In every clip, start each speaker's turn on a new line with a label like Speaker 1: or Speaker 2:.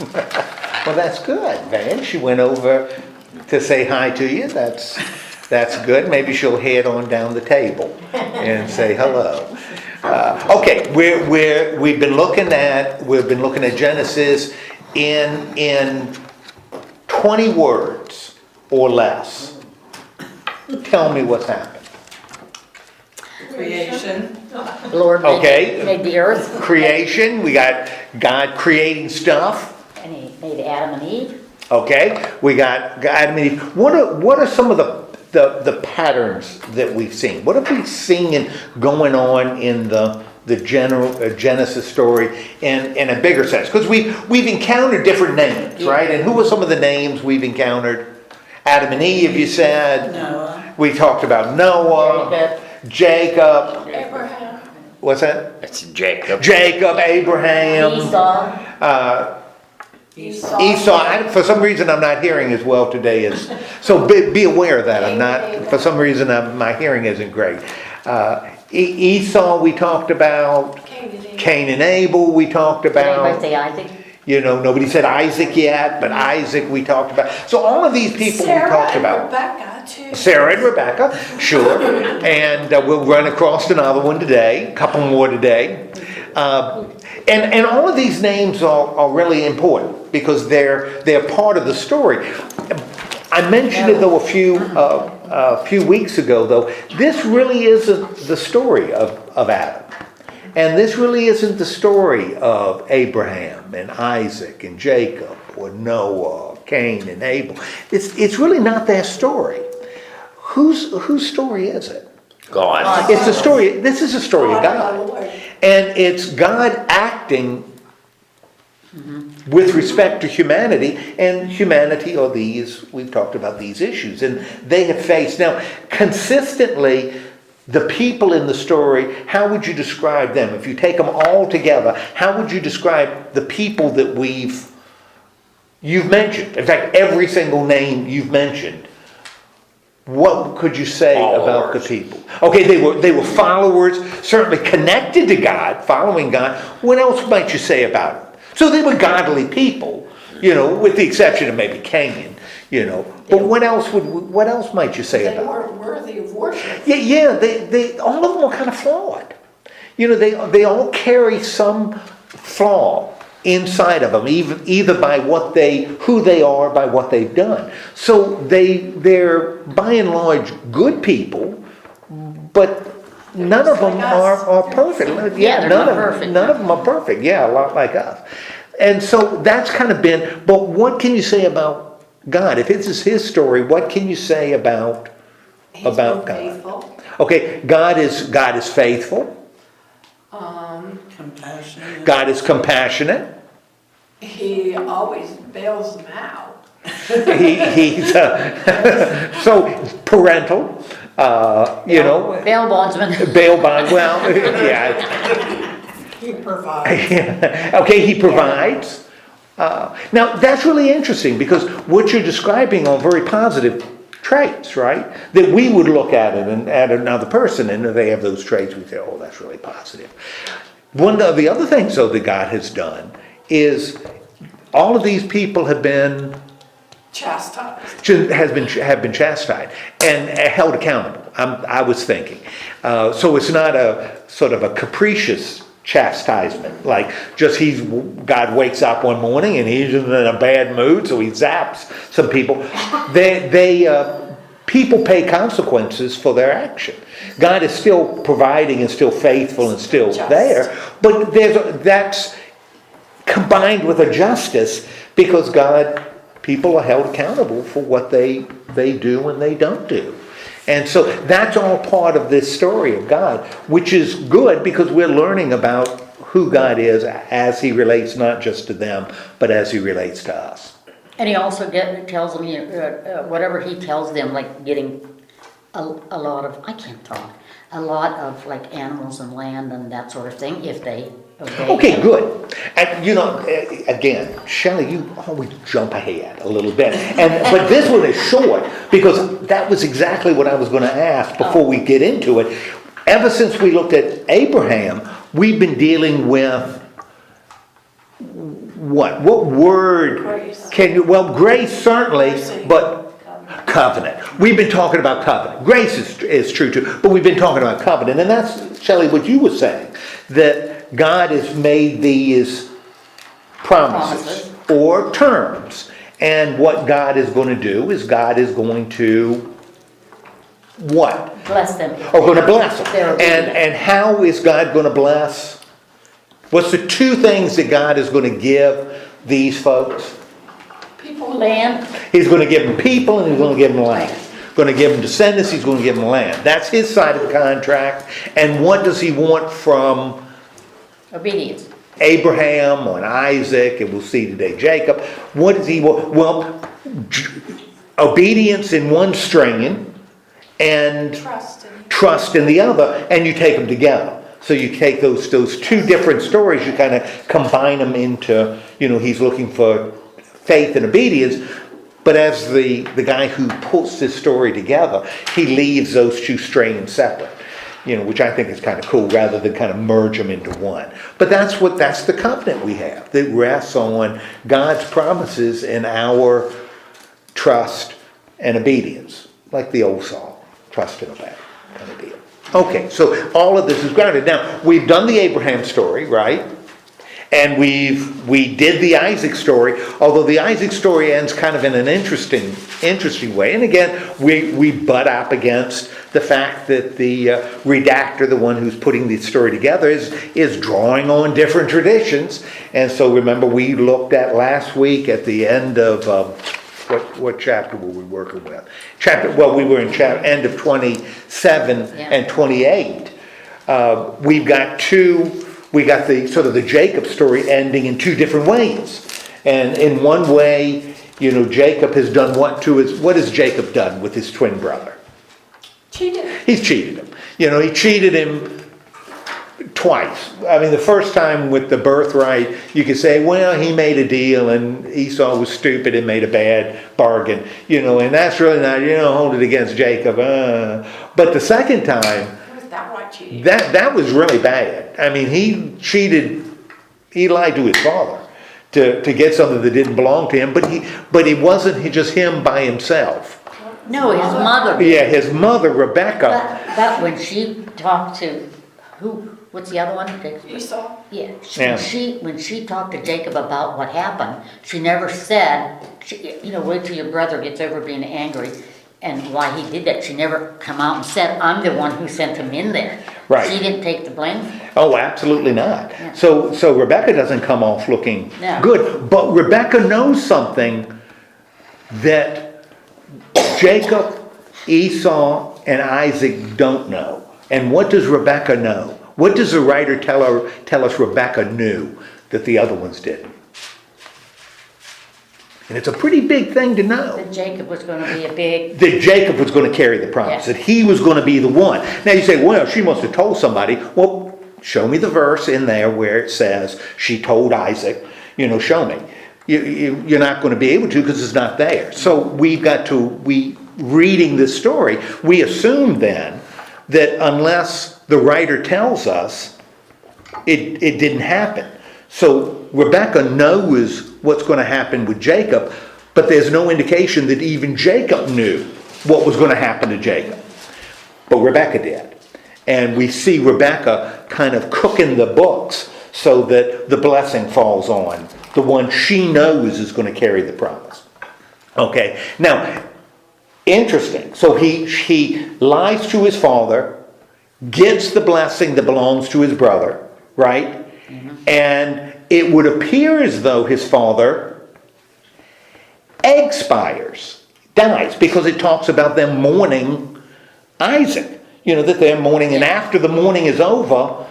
Speaker 1: Well, that's good, Van. She went over to say hi to you. That's good. Maybe she'll head on down the table and say hello. Okay, we've been looking at Genesis in 20 words or less. Tell me what's happened.
Speaker 2: Creation.
Speaker 3: The Lord
Speaker 1: Okay.
Speaker 3: made the earth,
Speaker 1: Creation, we got God creating stuff.
Speaker 3: and he made Adam and Eve.
Speaker 1: Okay, we got Adam and Eve. What are some of the patterns that we've seen? What have we seen going on in the general Genesis story in a bigger sense? Because we've encountered different names, right? And who are some of the names we've encountered? Adam and Eve, you said.
Speaker 2: Noah.
Speaker 1: We talked about Noah, Jacob.
Speaker 2: Abraham.
Speaker 1: What's that?
Speaker 4: It's Jacob.
Speaker 1: Jacob, Abraham.
Speaker 3: Esau.
Speaker 1: Esau, for some reason I'm not hearing as well today so be aware of that. I'm not, for some reason my hearing isn't great. Esau we talked about, Cain and Abel we talked
Speaker 3: Did anybody
Speaker 1: about,
Speaker 3: say Isaac?
Speaker 1: nobody said Isaac yet, but Isaac we talked about. So all of these people we talked about.
Speaker 2: Rebecca too.
Speaker 1: Sarah and Rebecca, sure, and we'll run across another one today, a couple more today. And all of these names are really important because they're part of the story. I mentioned it though a few weeks ago though. This really isn't the story of Adam, and this really isn't the story of Abraham and Isaac and Jacob or Noah, Cain and Abel. It's really not their story. Whose story is it?
Speaker 4: God.
Speaker 1: It's the story. This is a story of God. And it's God acting with respect to humanity, and humanity are these, we've talked about these issues, and they have faced. Now, consistently, the people in the story, how would you describe them? If you take them all together, how would you describe the people that you've mentioned? In fact, every single name you've mentioned. What could you say about the people? Okay, they were followers, certainly connected to God, following God. What else might you say about them? So they were godly people, with the exception of maybe Cain, But what else might you say about them?
Speaker 2: They weren't worthy of worship.
Speaker 1: Yeah, they all of them are kind of flawed. They all carry some flaw inside of them, either by who they are, by what they've done. So they're by and large good people, but none of them are perfect.
Speaker 3: Yeah,
Speaker 1: none of them are perfect. Yeah, a lot like us. And so that's kind of been. But what can you say about God? If this is His story, what can you say about God?
Speaker 2: Faithful.
Speaker 1: Okay, God is faithful.
Speaker 2: Compassionate.
Speaker 1: God is compassionate.
Speaker 2: He always bails them out.
Speaker 1: He's so parental.
Speaker 3: Bail bondsman.
Speaker 1: Bail bond. Well, yeah.
Speaker 2: He provides.
Speaker 1: Okay, He provides. Now that's really interesting because what you're describing are very positive traits, right? That we would look at it and at another person, and if they have those traits, we say, "Oh, that's really positive." One of the other things, though, that God has done is all of these people have been
Speaker 2: Chastised.
Speaker 1: have been chastised and held accountable. I was thinking, so it's not a sort of a capricious chastisement, like just God wakes up one morning and he's in a bad mood, so he zaps some people. People pay consequences for their action. God is still providing and still faithful and still there, but that's combined with a justice because people are held accountable for what they do and they don't do. And so that's all part of this story of God, which is good because we're learning about who God is as He relates not just to them, but as He relates to us.
Speaker 3: And He also tells them, whatever He tells them, like getting a lot of, I can't talk, a lot of like animals and land and that sort of thing, if they obey
Speaker 1: Okay,
Speaker 3: Him.
Speaker 1: good. And again, Shelley, you always jump ahead a little bit. But this one is short because that was exactly what I was going to ask before we get into it. Ever since we looked at Abraham, we've been dealing with what word
Speaker 2: Grace.
Speaker 1: can you, well, grace certainly,
Speaker 2: Mercy.
Speaker 1: but covenant. We've been talking about covenant. Grace is true too, but we've been talking about covenant. And that's, Shelley, what you were saying, that God has made these promises or terms. And what God is going to do is God is going to what?
Speaker 3: Bless them.
Speaker 1: Or going to bless them.
Speaker 3: They're obedient.
Speaker 1: And how is God going to bless? What's the two things that God is going to give these folks?
Speaker 2: People
Speaker 3: Land,
Speaker 1: He's going to give them people and he's going to give them land. Going to give them descendants, he's going to give them land. That's his side of the contract. And what does he want from
Speaker 3: obedience.
Speaker 1: Abraham and Isaac, and we'll see today Jacob? What does he want? Well, obedience in one stringing and trust in the other, and you take them together. So you take those two different stories, you kind of combine them into, he's looking for faith and obedience. But as the guy who puts this story together, he leaves those two strands separate, which I think is kind of cool, rather than kind of merge them into one. But that's the covenant we have, that rests on God's promises and our trust and obedience, like the old song, trust and obey, kind of deal. Okay, so all of this is grounded. Now, we've done the Abraham story, right? And we did the Isaac story, although the Isaac story ends kind of in an interesting way. And again, we butt up against the fact that the redactor, the one who's putting the story together, is drawing on different traditions. And so remember, we looked at last week at the end of what chapter were we working with? We were in end of 27 and 28. We got the sort of the Jacob story ending in two different ways. And in one way, Jacob has done what has Jacob done with his twin brother?
Speaker 2: cheated.
Speaker 1: He's cheated him. He cheated him twice. I mean, the first time with the birthright, you could say, well, he made a deal and Esau was stupid and made a bad bargain, and that's really not, hold it against Jacob. But the second time,
Speaker 2: Was that why cheating?
Speaker 1: that was really bad. I mean, he lied to his father to get something that didn't belong to him, but it wasn't just him by himself.
Speaker 3: No, his mother.
Speaker 1: Yeah, his mother, Rebecca.
Speaker 3: But when she talked to, what's the other one?
Speaker 2: Esau?
Speaker 3: Yeah,
Speaker 1: Yeah.
Speaker 3: when she talked to Jacob about what happened, she never said, wait till your brother gets over being angry and why he did that. She never come out and said, I'm the one who sent him in there.
Speaker 1: Right.
Speaker 3: She didn't take the blame.
Speaker 1: Oh, absolutely not.
Speaker 3: Yeah.
Speaker 1: So Rebecca doesn't come off looking
Speaker 3: No.
Speaker 1: good, but Rebecca knows something that Jacob, Esau, and Isaac don't know. And what does Rebecca know? What does the writer tell us Rebecca knew that the other ones didn't? And it's a pretty big thing to know.
Speaker 3: That Jacob was going to be a big,
Speaker 1: That Jacob was going to carry the promise,
Speaker 3: Yeah.
Speaker 1: that he was going to be the one. Now you say, well, she must have told somebody. Well, show me the verse in there where it says she told Isaac, show me. You're not going to be able to because it's not there. So reading this story, we assume then that unless the writer tells us, it didn't happen. So Rebecca knows what's going to happen with Jacob, but there's no indication that even Jacob knew what was going to happen to Jacob. But Rebecca did. And we see Rebecca kind of cooking the books so that the blessing falls on the one she knows is going to carry the promise. Okay, now, interesting. So he lies to his father, gets the blessing that belongs to his brother, right? Mm-hmm. And it would appear as though his father expires, dies, because it talks about them mourning Isaac. That they're mourning, and after the mourning is over,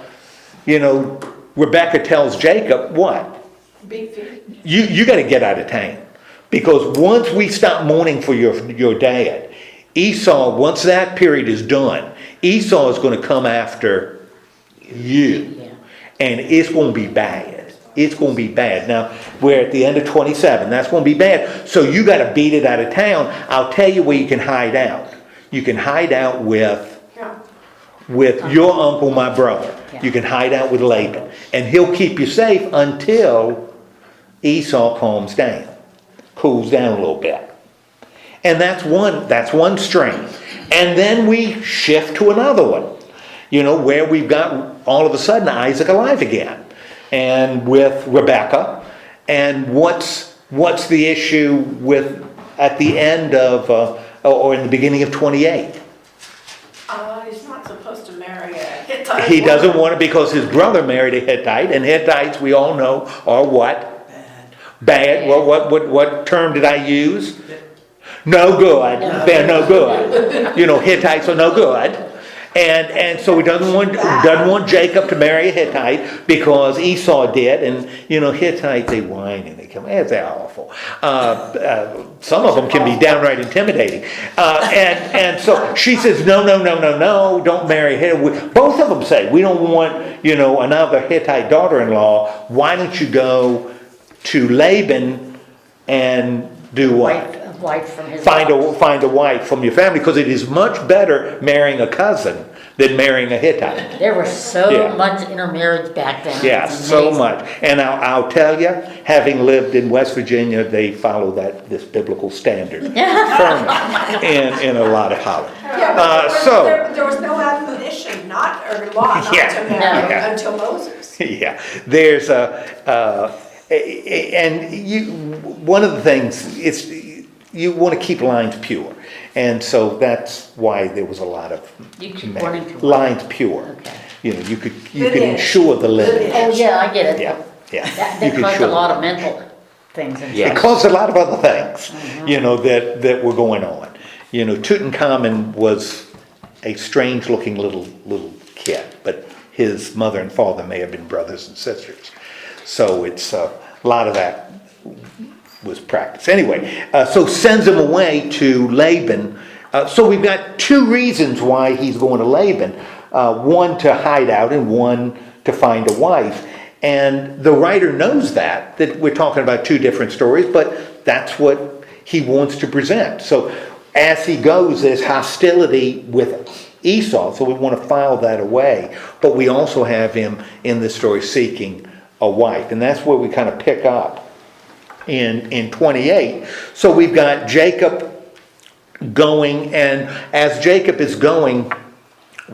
Speaker 1: Rebecca tells Jacob, what?
Speaker 2: Big feet.
Speaker 1: You got to get out of town. Because once we stop mourning for your dad, Esau, once that period is done, Esau is going to come after you.
Speaker 3: Yeah.
Speaker 1: And it's going to be bad. It's going to be bad. Now, we're at the end of 27. That's going to be bad. So you got to beat it out of town. I'll tell you where you can hide out. You can hide out with your uncle, my brother.
Speaker 3: Yeah.
Speaker 1: You can hide out with Laban. And he'll keep you safe until Esau calms down, cools down a little bit. And that's one strain. And then we shift to another one, where we've got all of a sudden Isaac alive again. And with Rebekah. And what's the issue with at the end of, or in the beginning of 28?
Speaker 2: He's not supposed to marry a Hittite.
Speaker 1: He doesn't want it because his brother married a Hittite. And Hittites, we all know, are what? Bad. Well, what term did I use? No good. They're no good. Hittites are no good. And so he doesn't want Jacob to marry a Hittite because Esau did. And, Hittites, they whine and they come, they're awful. Some of them can be downright intimidating. And so she says, no, don't marry Hittite. Both of them say, we don't want, another Hittite daughter-in-law. Why don't you go to Laban and do what?
Speaker 3: Wife from his
Speaker 1: Find a wife from your family, because it is much better marrying a cousin than marrying a Hittite.
Speaker 3: There was so
Speaker 1: Yeah.
Speaker 3: much intermarriage back then.
Speaker 1: Yeah,
Speaker 3: It's
Speaker 1: so
Speaker 3: amazing.
Speaker 1: much. And I'll tell you, having lived in West Virginia, they follow this biblical standard firmly in a lot of Holland.
Speaker 2: Yeah, but
Speaker 1: so-
Speaker 2: there was no admonition, or law not
Speaker 1: Yeah.
Speaker 2: to marry
Speaker 1: No.
Speaker 2: until Moses.
Speaker 1: Yeah, there's one of the things, you want to keep lines pure. And so that's why there was a lot of
Speaker 3: You keep wanting to.
Speaker 1: lines pure.
Speaker 3: Okay.
Speaker 1: You could
Speaker 2: Lineage.
Speaker 1: ensure the lineage.
Speaker 3: Oh, yeah, I get it.
Speaker 1: Yeah, yeah.
Speaker 3: That
Speaker 1: You could
Speaker 3: caused a
Speaker 1: ensure
Speaker 3: lot
Speaker 1: the
Speaker 3: of mental things. And
Speaker 1: It
Speaker 3: stuff.
Speaker 1: caused a lot of other things, that were going on. Tutankhamun was a strange-looking little kid, but his mother and father may have been brothers and sisters. So it's a lot of that was practiced. Anyway, so sends him away to Laban. So we've got two reasons why he's going to Laban. One to hide out and one to find a wife. And the writer knows that we're talking about two different stories, but that's what he wants to present. So as he goes, there's hostility with Esau, so we want to file that away. But we also have him in this story seeking a wife. And that's where we kind of pick up in 28. So we've got Jacob going, and as Jacob is going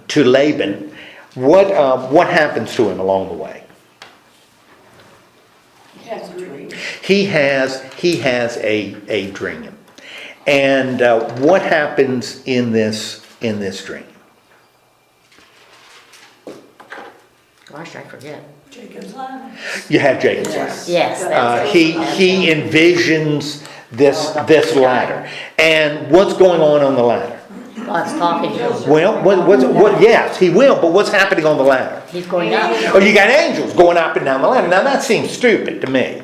Speaker 1: to Laban, what happens to him along the way?
Speaker 2: He has a dream.
Speaker 1: He has a dream. And what happens in this dream?
Speaker 3: Gosh, I forget.
Speaker 2: Jacob's ladder.
Speaker 1: You have Jacob's ladder.
Speaker 3: Yes. that's
Speaker 1: He
Speaker 3: it.
Speaker 1: envisions this ladder. And what's going on the ladder?
Speaker 3: God's talking to him.
Speaker 1: Well, yes, he will, but what's happening on the ladder?
Speaker 3: He's going up.
Speaker 1: Oh, you got angels going up and down the ladder. Now that seems stupid to me,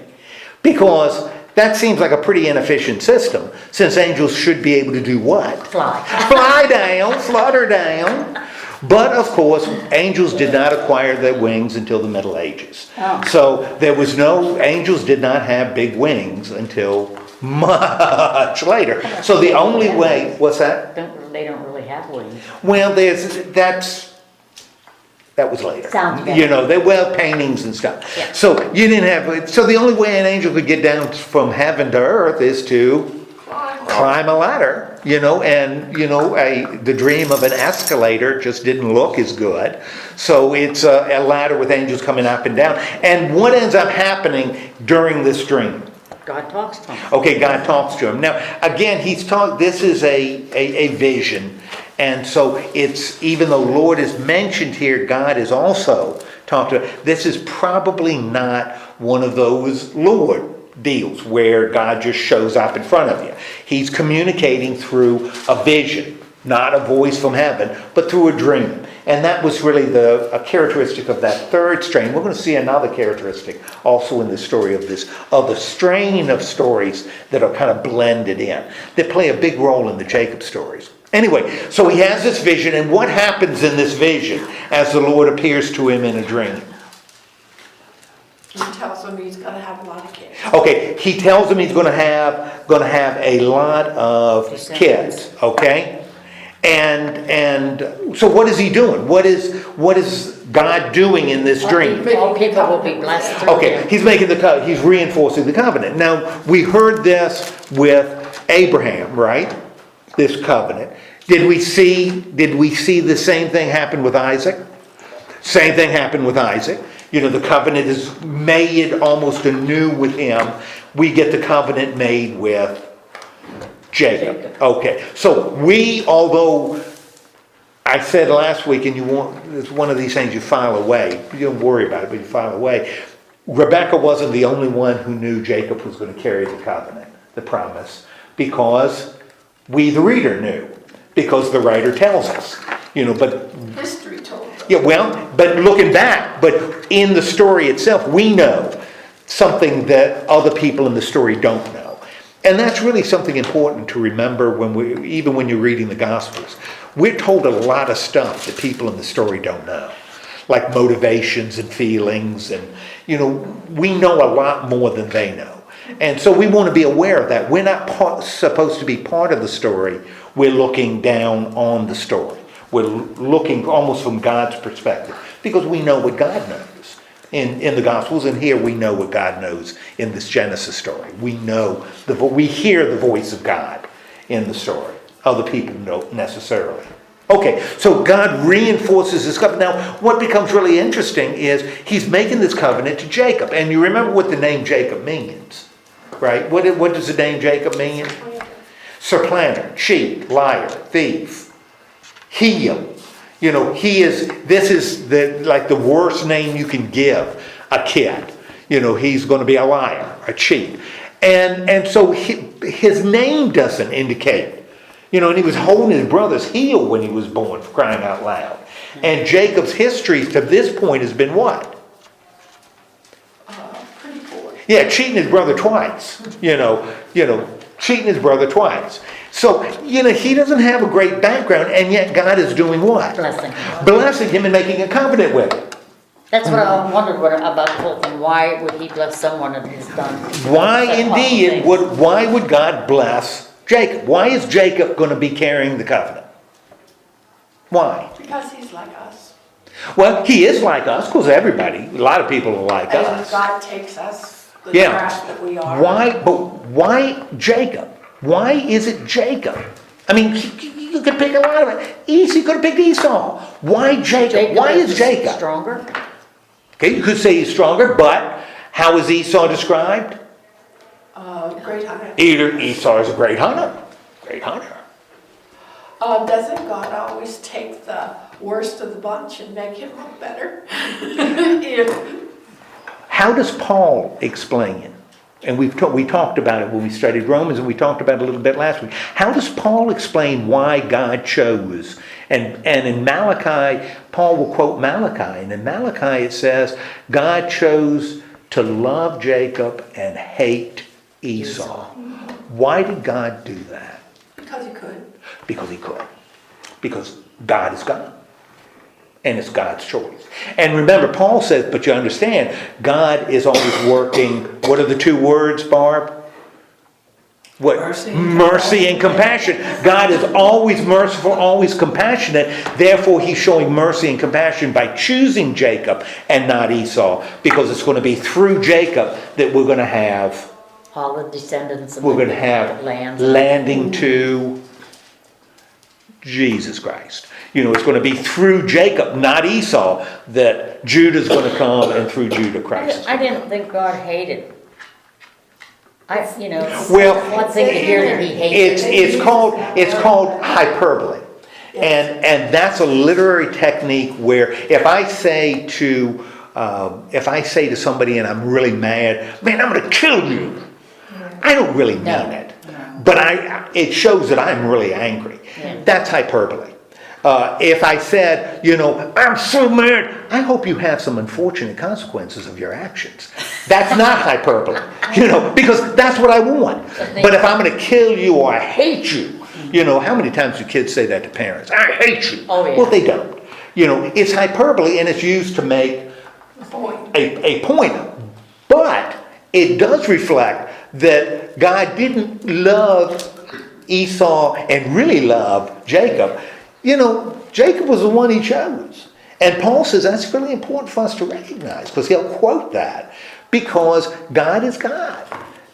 Speaker 1: because that seems like a pretty inefficient system, since angels should be able to do what?
Speaker 3: Fly.
Speaker 1: Fly down, flutter down. But of course, angels did not acquire their wings until the Middle Ages.
Speaker 3: Oh.
Speaker 1: So angels did not have big wings until much later. So the only way, what's that?
Speaker 3: They don't really have wings.
Speaker 1: Well, that was later.
Speaker 3: Sounds better.
Speaker 1: They were paintings and stuff.
Speaker 3: Yeah.
Speaker 1: So you didn't have. So the only way an angel could get down from heaven to earth is to climb a ladder. The dream of an escalator just didn't look as good. So it's a ladder with angels coming up and down. And what ends up happening during this dream?
Speaker 3: God talks to him.
Speaker 1: Okay, God talks to him. Now, again, this is a vision. And so it's, even though Lord is mentioned here, God is also talked to. This is probably not one of those Lord deals where God just shows up in front of you. He's communicating through a vision, not a voice from heaven, but through a dream. And that was really a characteristic of that third strain. We're going to see another characteristic also in the story of the strain of stories that are kind of blended in, that play a big role in the Jacob stories. Anyway, so he has this vision, and what happens in this vision as the Lord appears to him in a dream?
Speaker 2: He tells him he's going to have a lot of kids.
Speaker 1: Okay, he tells him he's going to have a lot of kids. Okay, and so what is he doing? What is God doing in this dream?
Speaker 3: All people will be blessed through
Speaker 1: Okay,
Speaker 3: him.
Speaker 1: he's making he's reinforcing the covenant. Now, we heard this with Abraham, right? This covenant. Did we see the same thing happen with Isaac? Same thing happened with Isaac. You know, the covenant is made almost anew with him. We get the covenant made with Jacob. Okay, so although I said last week, and it's one of these things you file away. You don't worry about it, but you file away. Rebecca wasn't the only one who knew Jacob was going to carry the covenant, the promise, because we, the reader, knew, because the writer tells us. You know, but
Speaker 2: History told us.
Speaker 1: yeah, well, but looking back, but in the story itself, we know something that other people in the story don't know. And that's really something important to remember even when you're reading the Gospels. We're told a lot of stuff that people in the story don't know, like motivations and feelings, and, you know, we know a lot more than they know. And so we want to be aware of that. We're not supposed to be part of the story. We're looking down on the story. We're looking almost from God's perspective, because we know what God knows in the Gospels, and here we know what God knows in this Genesis story. We know we hear the voice of God in the story. Other people don't necessarily. Okay, so God reinforces his covenant. Now, what becomes really interesting is he's making this covenant to Jacob, and you remember what the name Jacob means, right? What does the name Jacob mean? Supplanter, cheat, liar, thief, heel. You know, this is the worst name you can give a kid. You know, he's going to be a liar, a cheat. And so his name doesn't indicate. You know, and he was holding his brother's heel when he was born, for crying out loud. And Jacob's history to this point has been what?
Speaker 2: Pretty poor.
Speaker 1: Yeah, cheating his brother twice. You know, cheating his brother twice. So, you know, he doesn't have a great background, and yet God is doing what?
Speaker 3: Blessing him.
Speaker 1: Blessing him and making a covenant with him.
Speaker 3: That's what I wondered about the whole thing. Why would he bless someone that has done?
Speaker 1: Why
Speaker 3: such awful
Speaker 1: indeed
Speaker 3: things?
Speaker 1: why would God bless Jacob? Why is Jacob going to be carrying the covenant? Why?
Speaker 2: Because he's like us.
Speaker 1: Well, he is like us, because a lot of people are like
Speaker 2: And
Speaker 1: us.
Speaker 2: God takes us, the
Speaker 1: Yeah.
Speaker 2: trash that we are.
Speaker 1: Why Jacob? Why is it Jacob? I mean, you could pick a lot of it. You could have picked Esau. Why Jacob? Why is Jacob?
Speaker 3: Stronger?
Speaker 1: Okay, you could say he's stronger, but how is Esau described?
Speaker 2: Great hunter.
Speaker 1: Esau is a great hunter. Great hunter.
Speaker 2: Doesn't God always take the worst of the bunch and make him look better? If
Speaker 1: How does Paul explain it? And we talked about it when we studied Romans, and we talked about it a little bit last week. How does Paul explain why God chose? And in Malachi, Paul will quote Malachi, and in Malachi it says, God chose to love Jacob and hate Esau. Why did God do that?
Speaker 2: because he could.
Speaker 1: Because he could. Because God is God. And it's God's choice. And remember, Paul says, but you understand, God is always working. What are the two words, Barb? What? Mercy and compassion. God is always merciful, always compassionate. Therefore, he's showing mercy and compassion by choosing Jacob and not Esau. Because it's going to be through Jacob that we're going to have,
Speaker 3: All the descendants of
Speaker 1: we're going
Speaker 3: the
Speaker 1: to have
Speaker 3: lands.
Speaker 1: landing to Jesus Christ. You know, it's going to be through Jacob, not Esau, that Judah's going to come, and through Judah, Christ is
Speaker 3: I
Speaker 1: going to
Speaker 3: didn't think God hated.
Speaker 1: Well,
Speaker 3: one thing to hear that he hated.
Speaker 1: It's called hyperbole. And that's a literary technique where if I say to somebody and I'm really mad, man, I'm going to kill you. I don't really mean it. But it shows that I'm really angry.
Speaker 3: Yeah.
Speaker 1: That's hyperbole. If I said, I'm so mad, I hope you have some unfortunate consequences of your actions. That's not hyperbole, because that's what I want. But if I'm going to kill you or I hate you, how many times do kids say that to parents? I hate you.
Speaker 3: Oh, yeah.
Speaker 1: Well, they don't. It's hyperbole, and it's used to make a point. But it does reflect that God didn't love Esau and really love Jacob. Jacob was the one he chose. And Paul says that's really important for us to recognize, because he'll quote that, because God is God.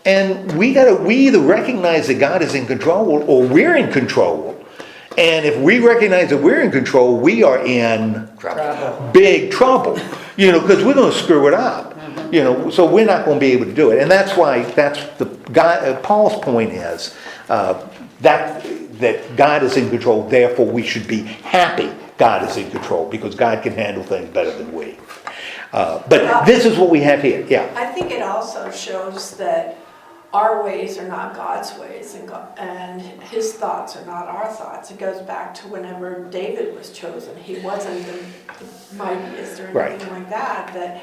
Speaker 1: And we either recognize that God is in control or we're in control. And if we recognize that we're in control, we are in big trouble, because we're going to screw it up, so we're not going to be able to do it. And that's why Paul's point is that God is in control, therefore we should be happy God is in control, because God can handle things better than we. But this is what we have here, yeah.
Speaker 2: I think it also shows that our ways are not God's ways, and his thoughts are not our thoughts. It goes back to whenever David was chosen. He wasn't the mightiest or anything like that. That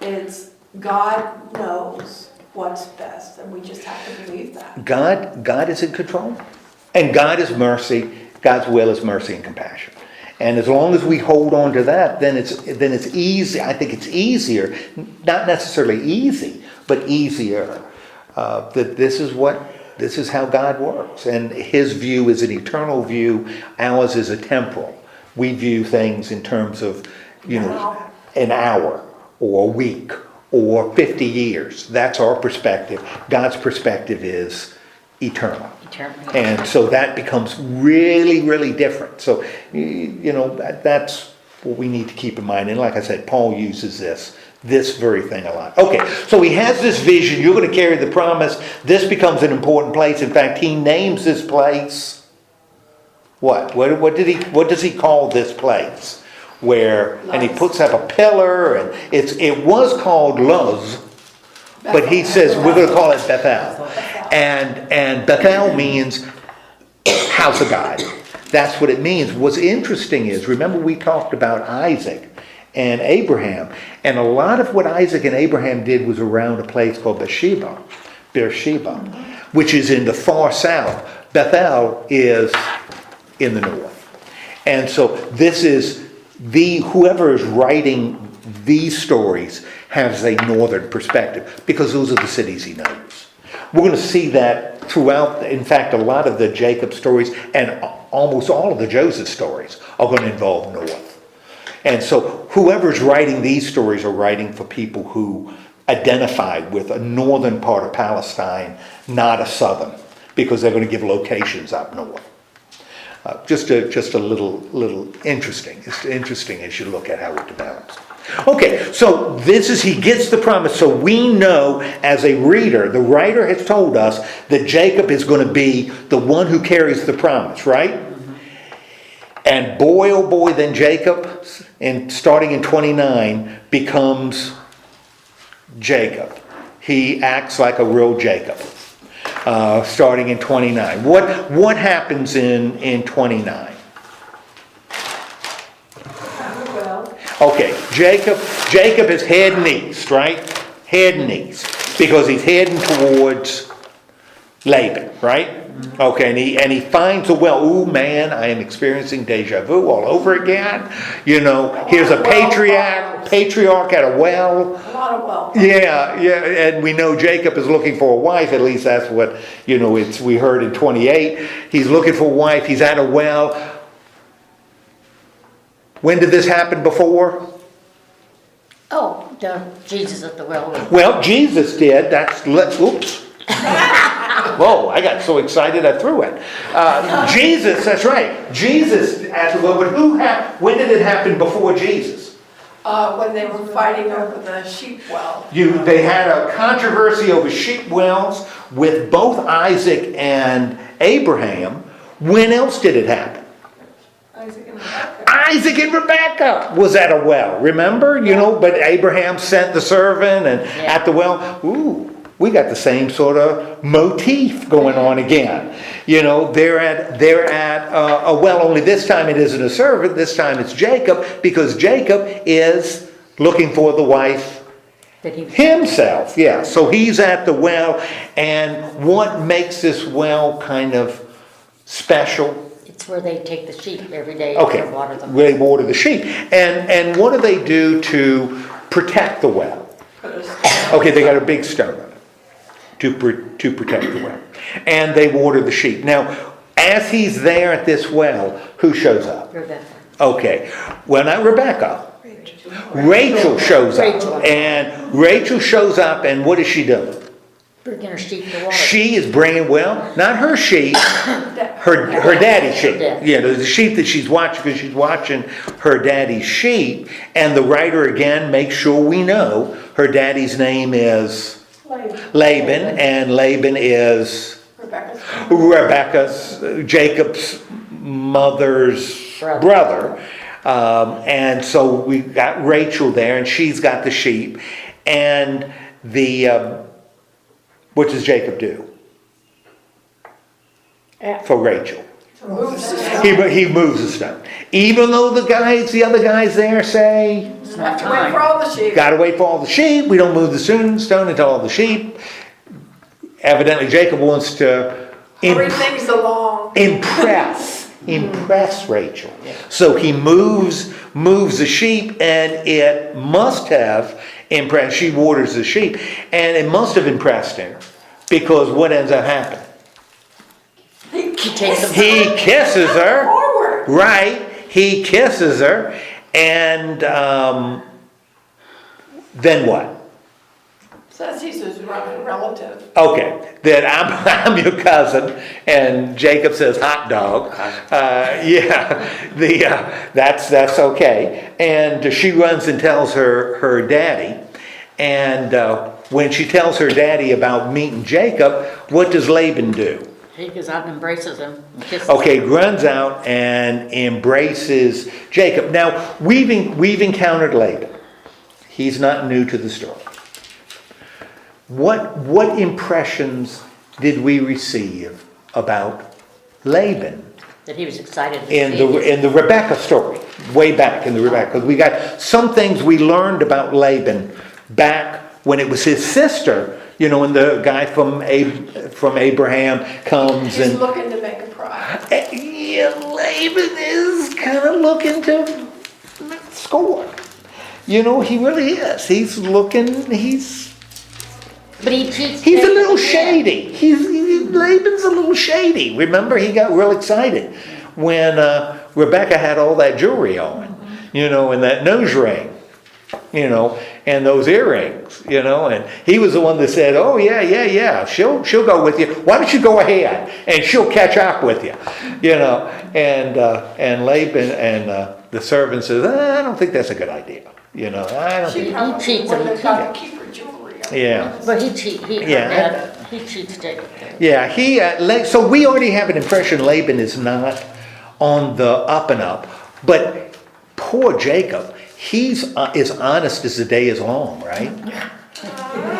Speaker 2: it's God knows what's best, and we just have to believe that.
Speaker 1: God is in control, and God is mercy. God's will is mercy and compassion. And as long as we hold on to that, then it's easy. I think it's easier, not necessarily easy, but easier. That this is how God works, and his view is an eternal view. Ours is a temporal. We view things in terms of, an hour or a week or 50 years. That's our perspective. God's perspective is eternal. And so that becomes really, really different. So, that's what we need to keep in mind. And like I said, Paul uses this very thing a lot. Okay, so he has this vision. You're going to carry the promise. This becomes an important place. In fact, he names this place. What does he call this place? And he puts up a pillar, and it was called Luz, but he says we're going to call it Bethel. And Bethel means house of God. That's what it means. What's interesting is, remember we talked about Isaac and Abraham, and a lot of what Isaac and Abraham did was around a place called Beersheba, which is in the far south. Bethel is in the north. And so this is whoever is writing these stories has a northern perspective, because those are the cities he knows. We're going to see that throughout. In fact, a lot of the Jacob stories and almost all of the Joseph stories are going to involve north. And so whoever's writing these stories are writing for people who identify with a northern part of Palestine, not a southern, because they're going to give locations up north. Just a little interesting. It's interesting as you look at how it develops. Okay, so he gets the promise. So we know as a reader, the writer has told us that Jacob is going to be the one who carries the promise, right? And boy, oh boy, then Jacob, starting in 29, becomes Jacob. He acts like a real Jacob, starting in 29. What happens in 29? Okay, Jacob is heading east, right? Heading east, because he's heading towards Laban, right? Okay, and he finds a well. Ooh, man, I am experiencing deja vu all over again. Here's a patriarch at a well.
Speaker 2: A lot of wells.
Speaker 1: Yeah, and we know Jacob is looking for a wife. At least that's what we heard in 28. He's looking for a wife. He's at a well. When did this happen before?
Speaker 3: Oh, Jesus at the well.
Speaker 1: Well, Jesus did. Oops. Whoa, I got so excited I threw it. Jesus, that's right. Jesus at the well. But when did it happen before Jesus?
Speaker 2: When they were fighting over the sheep well.
Speaker 1: They had a controversy over sheep wells with both Isaac and Abraham. When else did it happen? Isaac and Rebekah was at a well, remember? But Abraham sent the servant and at the well. Ooh, we got the same sort of motif going on again. They're at a well, only this time it isn't a servant, this time it's Jacob, because Jacob is looking for the wife himself. Yeah, so he's at the well, and what makes this well kind of special?
Speaker 3: It's where they take the sheep every day
Speaker 1: to
Speaker 3: water them.
Speaker 1: They water the sheep. And what do they do to protect the well? Okay, they got a big stone on it to protect the well. And they water the sheep. Now, as he's there at this well, who shows up?
Speaker 3: Rebecca.
Speaker 1: Okay, well, not Rebecca. Rachel shows
Speaker 3: Rachel.
Speaker 1: up, and Rachel shows up, and what is she doing?
Speaker 3: Bringing her sheep to water.
Speaker 1: She is bringing, well, not her sheep, her daddy's sheep. Yeah, the sheep that she's watching, because she's watching her daddy's sheep. And the writer again makes sure we know her daddy's name is Laban, and Laban is Rebecca's, Jacob's mother's brother. And so we've got Rachel there, and she's got the sheep. And what does Jacob do for Rachel? He moves the stone. Even though the other guys there say,
Speaker 3: It's not
Speaker 2: Have to wait for
Speaker 3: time.
Speaker 2: all the sheep.
Speaker 1: gotta wait for all the sheep, we don't move the stone until all the sheep. Evidently Jacob wants to
Speaker 2: Hurry things along.
Speaker 1: impress Rachel. So he moves the sheep, and it must have impressed, she waters the sheep, and it must have impressed him, because what ends up happening?
Speaker 2: He
Speaker 3: takes
Speaker 2: kisses
Speaker 1: He
Speaker 2: her.
Speaker 1: kisses her,
Speaker 2: Forward.
Speaker 1: right, he kisses her, and then what?
Speaker 2: Says he's his relative.
Speaker 1: Okay, then I'm your cousin, and Jacob says hot dog. That's okay. And she runs and tells her daddy, and when she tells her daddy about meeting Jacob, what does Laban do?
Speaker 3: He goes out and embraces him and kisses him.
Speaker 1: Okay, runs out and embraces Jacob. Now, we've encountered Laban. He's not new to the story. What impressions did we receive about Laban
Speaker 3: That he was excited to
Speaker 1: in
Speaker 3: see his-
Speaker 1: the Rebecca story, way back in the Rebecca? Because we got some things we learned about Laban back when it was his sister, and the guy from Abraham comes
Speaker 2: He's
Speaker 1: and
Speaker 2: looking to make a profit.
Speaker 1: Laban is kind of looking to score. He really is. He's looking.
Speaker 3: But he cheats.
Speaker 1: He's a
Speaker 3: Jacob
Speaker 1: little
Speaker 3: again.
Speaker 1: shady. Laban's a little shady. Remember, he got real excited when Rebecca had all that jewelry on, and that nose ring, and those earrings, and he was the one that said, "Oh yeah, she'll go with you. Why don't you go ahead, and she'll catch up with you, And Laban and the servant says, "I don't think that's a good idea, I don't."
Speaker 2: She
Speaker 1: think.
Speaker 2: probably
Speaker 3: cheats
Speaker 2: wouldn't
Speaker 3: him.
Speaker 2: have got to keep her jewelry.
Speaker 1: Yeah.
Speaker 3: But he cheats.
Speaker 1: Yeah.
Speaker 3: He cheats Jacob.
Speaker 1: Yeah, so we already have an impression Laban is not on the up and up, but poor Jacob, he's as honest as the day is long, right?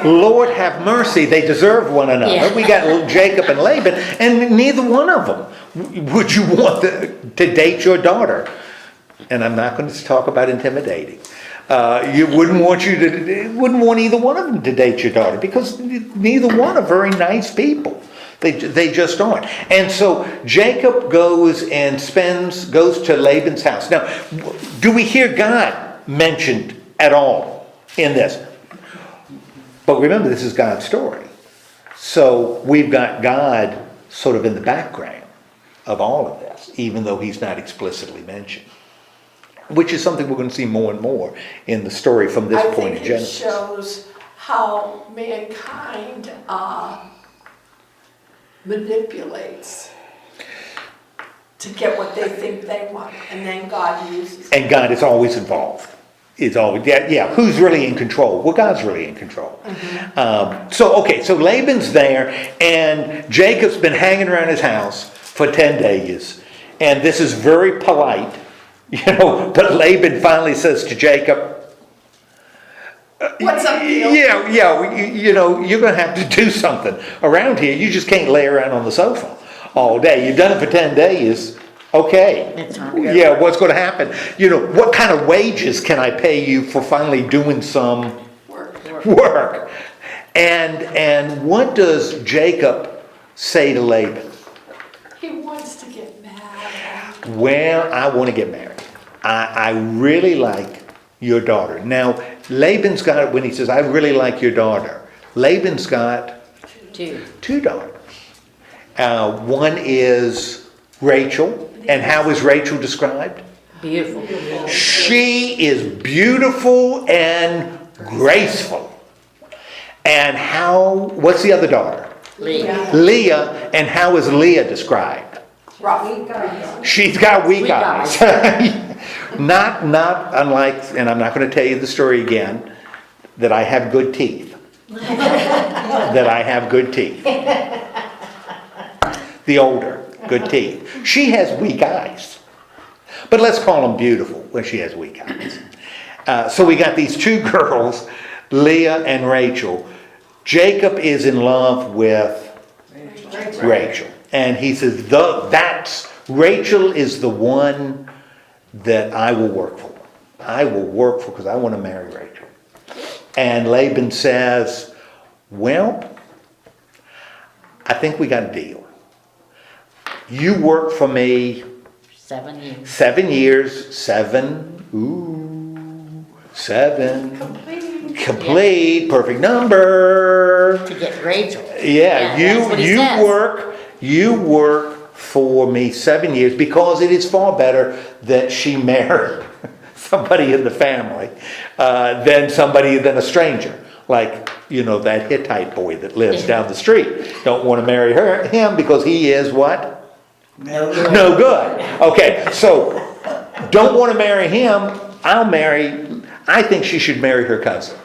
Speaker 1: Lord have mercy, they deserve one another.
Speaker 3: Yeah.
Speaker 1: We got Jacob and Laban, and neither one of them would you want to date your daughter. And I'm not going to talk about intimidating. You wouldn't want either one of them to date your daughter, because neither one are very nice people. They just aren't. And so Jacob goes to Laban's house. Now, do we hear God mentioned at all in this? But remember, this is God's story. So we've got God sort of in the background of all of this, even though he's not explicitly mentioned. Which is something we're going to see more and more in the story from this point in Genesis.
Speaker 2: I think it shows how mankind manipulates to get what they think they want, and then God uses it.
Speaker 1: And God is always involved. It's always, who's really in control? Well, God's really in control. So Laban's there, and Jacob's been hanging around his house for 10 days. And this is very polite. But Laban finally says to Jacob,
Speaker 2: What's up, deal?
Speaker 1: you're going to have to do something around here. You just can't lay around on the sofa all day. You've done it for 10 days. Okay.
Speaker 3: It's time to go.
Speaker 1: Yeah, what's going to happen? What kind of wages can I pay you for finally doing some work? And what does Jacob say to Laban?
Speaker 2: He wants to get mad.
Speaker 1: Well, I want to get married. I really like your daughter. Now, Laban's got, when he says, I really like your daughter, Laban's got two daughters. One is Rachel. And how is Rachel described?
Speaker 3: Beautiful.
Speaker 1: She is beautiful and graceful. And what's the other daughter?
Speaker 3: Leah.
Speaker 1: Leah, and how is Leah described?
Speaker 2: Rough.
Speaker 1: She's got weak
Speaker 3: Weak
Speaker 1: eyes. Not unlike, and I'm not going to tell you the story again, that I have good teeth. That I have good teeth. The older, good teeth. She has weak eyes. But let's call them beautiful when she has weak eyes. So we got these two girls, Leah and Rachel. Jacob is in love with Rachel. And he says, Rachel is the one that I will work for. I will work for because I want to marry Rachel. And Laban says, well, I think we got a deal. You work for me
Speaker 3: 7 years.
Speaker 1: 7 years, seven, complete, perfect number.
Speaker 3: To get Rachel.
Speaker 1: Yeah,
Speaker 3: that's what he says.
Speaker 1: you work for me 7 years because it is far better that she marry somebody in the family than a stranger. Like, that Hittite boy that lives down the street. Don't want to marry him because he is what?
Speaker 3: No good.
Speaker 1: No good. Okay, so don't want to marry him. I think she should marry her cousin.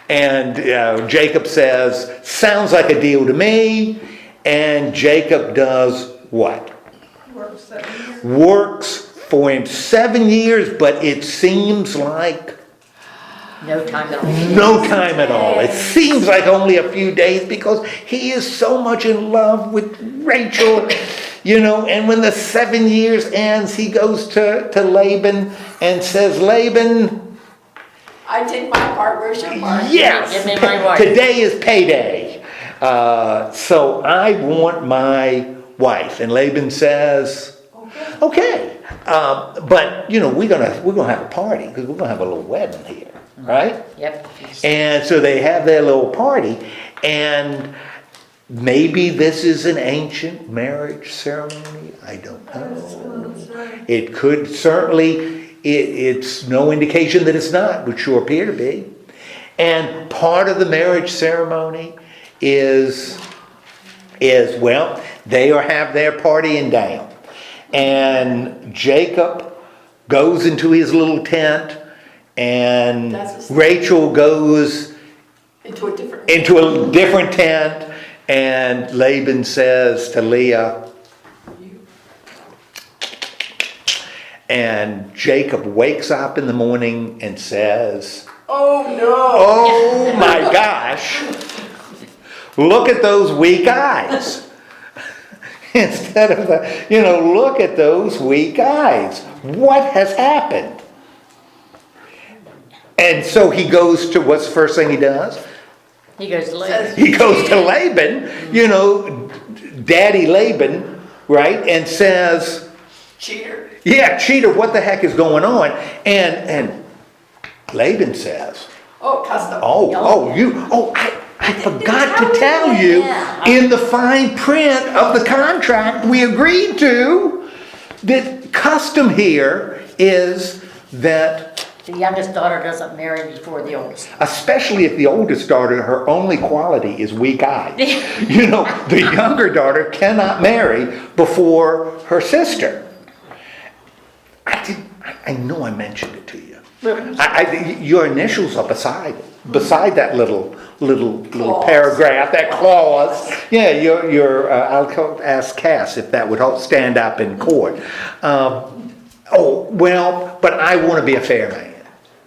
Speaker 1: And Jacob says, sounds like a deal to me. And Jacob does what? Works for him 7 years, but it seems like
Speaker 3: No time at all.
Speaker 1: no time at all. It seems like only a few days because he is so much in love with Rachel, and when the 7 years ends, he goes to Laban and says, Laban,
Speaker 2: I did my part, where's your part?
Speaker 1: yes,
Speaker 3: Give me my wife.
Speaker 1: today is payday. So I want my wife. And Laban says, okay. But, we're gonna have a party because we're going to have a little wedding here. Right?
Speaker 3: Yep.
Speaker 1: And so they have their little party, and maybe this is an ancient marriage ceremony. I don't know. It could certainly, it's no indication that it's not, would sure appear to be. And part of the marriage ceremony is they have their partying down. And Jacob goes into his little tent, and Rachel goes
Speaker 2: Into
Speaker 1: a different tent, and Laban says to Leah, and Jacob wakes up in the morning and says,
Speaker 2: Oh no!
Speaker 1: oh my gosh, look at those weak eyes. Instead of, look at those weak eyes. What has happened? And so he goes to, what's the first thing he does?
Speaker 3: He goes to Laban.
Speaker 1: He goes to Laban, Daddy Laban, right? And says,
Speaker 2: Cheater.
Speaker 1: yeah, cheater, what the heck is going on? And Laban says,
Speaker 2: Custom.
Speaker 1: I forgot to tell you,
Speaker 3: Yeah.
Speaker 1: in the fine print of the contract we agreed to, that custom here is that
Speaker 3: The youngest daughter doesn't marry before the oldest.
Speaker 1: especially if the oldest daughter, her only quality is weak eyes. The younger daughter cannot marry before her sister. I know I mentioned it to you. Your initials are beside that little
Speaker 2: Clause.
Speaker 1: paragraph, that clause. Yeah, I'll ask Cass if that would stand up in court. But I want to be a fair man.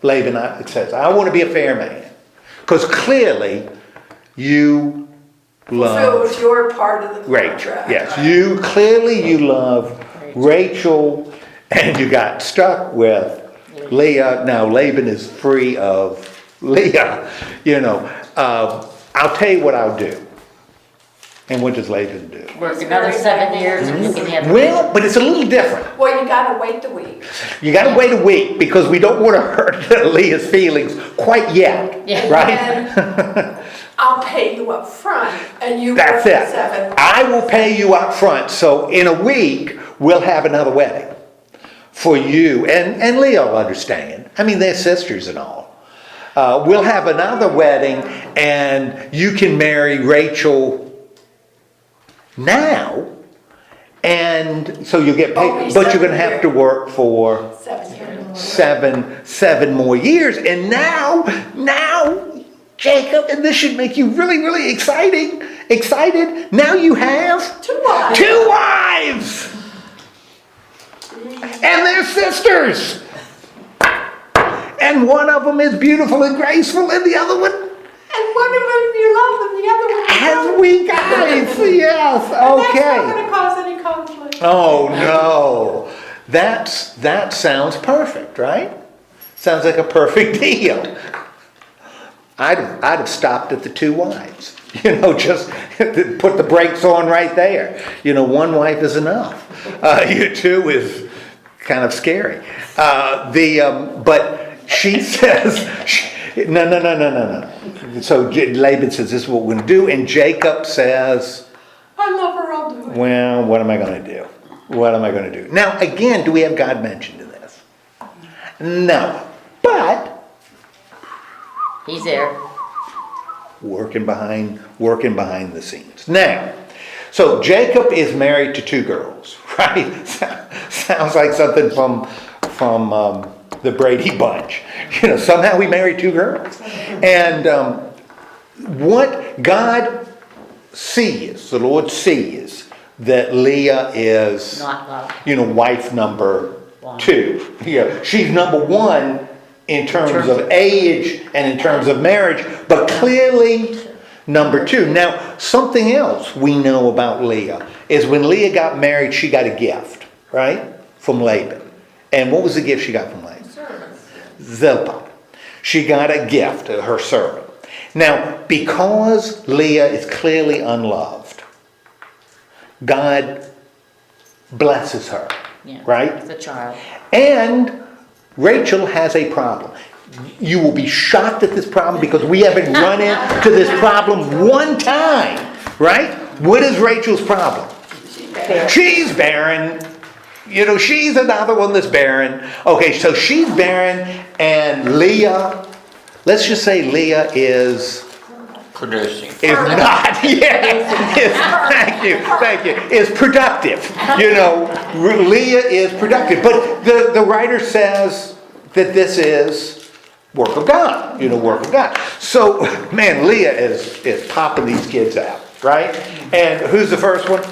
Speaker 1: Laban, it says, I want to be a fair man. Because clearly, you love
Speaker 2: Fulfills your part of the
Speaker 1: Rachel.
Speaker 2: contract.
Speaker 1: Yes, you love Rachel, and you got stuck with Leah. Now Laban is free of Leah. I'll tell you what I'll do. And what does Laban do?
Speaker 3: Work another 7 years and you can have.
Speaker 1: Well, but it's a little different.
Speaker 2: Well, you gotta wait the week.
Speaker 1: You got to wait a week because we don't want to hurt Leah's feelings quite yet,
Speaker 3: Yeah.
Speaker 1: right?
Speaker 2: And I'll pay you up front, and you
Speaker 1: That's
Speaker 2: work
Speaker 1: it.
Speaker 2: 7.
Speaker 1: I will pay you up front. So in a week, we'll have another wedding for you, and Leah will understand. I mean, they're sisters and all. We'll have another wedding, and you can marry Rachel now, and so you'll get paid, but you're going to have to work for
Speaker 2: 7 years.
Speaker 1: seven more years. And now, Jacob, and this should make you really, really excited. Now you have
Speaker 2: 2 wives.
Speaker 1: 2 wives, and they're sisters. And one of them is beautiful and graceful, and the other one
Speaker 2: And one of them you love and the other one you
Speaker 1: has
Speaker 2: don't.
Speaker 1: weak eyes. Yes,
Speaker 2: And that's not
Speaker 1: okay.
Speaker 2: going to cause any conflict.
Speaker 1: Oh no, that sounds perfect, right? Sounds like a perfect deal. I'd have stopped at the 2 wives. Just put the brakes on right there. 1 wife is enough. 2 is kind of scary. But she says, no. So Laban says, this is what we're going to do. And Jacob says,
Speaker 2: I love her, I'll do it.
Speaker 1: well, what am I going to do? What am I going to do? Now, again, do we have God mentioned in this? No. But
Speaker 3: He's there.
Speaker 1: working behind the scenes. Now, so Jacob is married to 2 girls, right? Sounds like something from the Brady Bunch. Somehow he married 2 girls. And what God sees, the Lord sees, that Leah is,
Speaker 3: Not love.
Speaker 1: wife number 2. She's number 1 in terms of age and in terms of marriage, but clearly number 2. Now, something else we know about Leah is when Leah got married, she got a gift, right? From Laban. And what was the gift she got from Laban? Zilpah. She got a gift, her servant. Now, because Leah is clearly unloved, God blesses her,
Speaker 3: Yeah.
Speaker 1: right?
Speaker 3: The child.
Speaker 1: And Rachel has a problem. You will be shocked at this problem because we haven't run into this problem one time, right? What is Rachel's problem? She's barren. She's another one that's barren. Okay, so she's barren, and Leah, let's just say Leah is
Speaker 4: Producing.
Speaker 1: not, thank you, is productive. Leah is productive. But the writer says that this is work of God, work of God. So, man, Leah is popping these kids out, right? And who's the first one?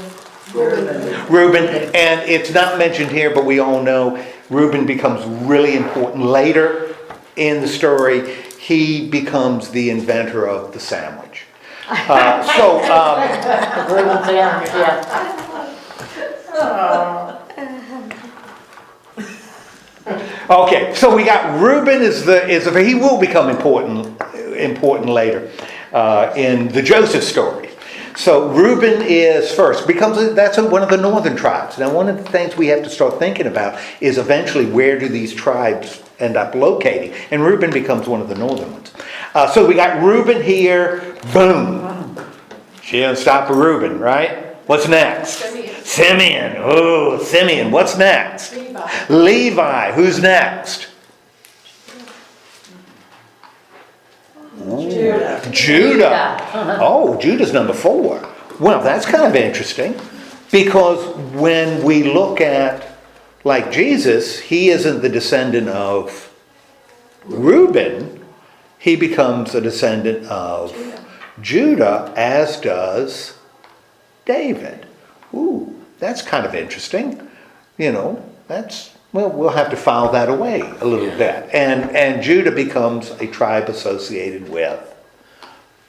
Speaker 1: Reuben. And it's not mentioned here, but we all know Reuben becomes really important later in the story. He becomes the inventor of the sandwich.
Speaker 3: Reuben sandwich, yeah.
Speaker 1: Okay, so we got Reuben he will become important later in the Joseph story. So Reuben is first, because that's one of the northern tribes. Now, one of the things we have to start thinking about is eventually where do these tribes end up locating? And Reuben becomes one of the northern ones. So we got Reuben here, boom. She didn't stop for Reuben, right? What's next? Simeon. Oh, Simeon. What's next? Levi. Who's next? Judah. Oh, Judah's number 4. Well, that's kind of interesting because when we look at, like Jesus, he isn't the descendant of Reuben. He becomes a descendant of Judah, as does David. Ooh, that's kind of interesting. We'll have to file that away a little bit. And Judah becomes a tribe associated with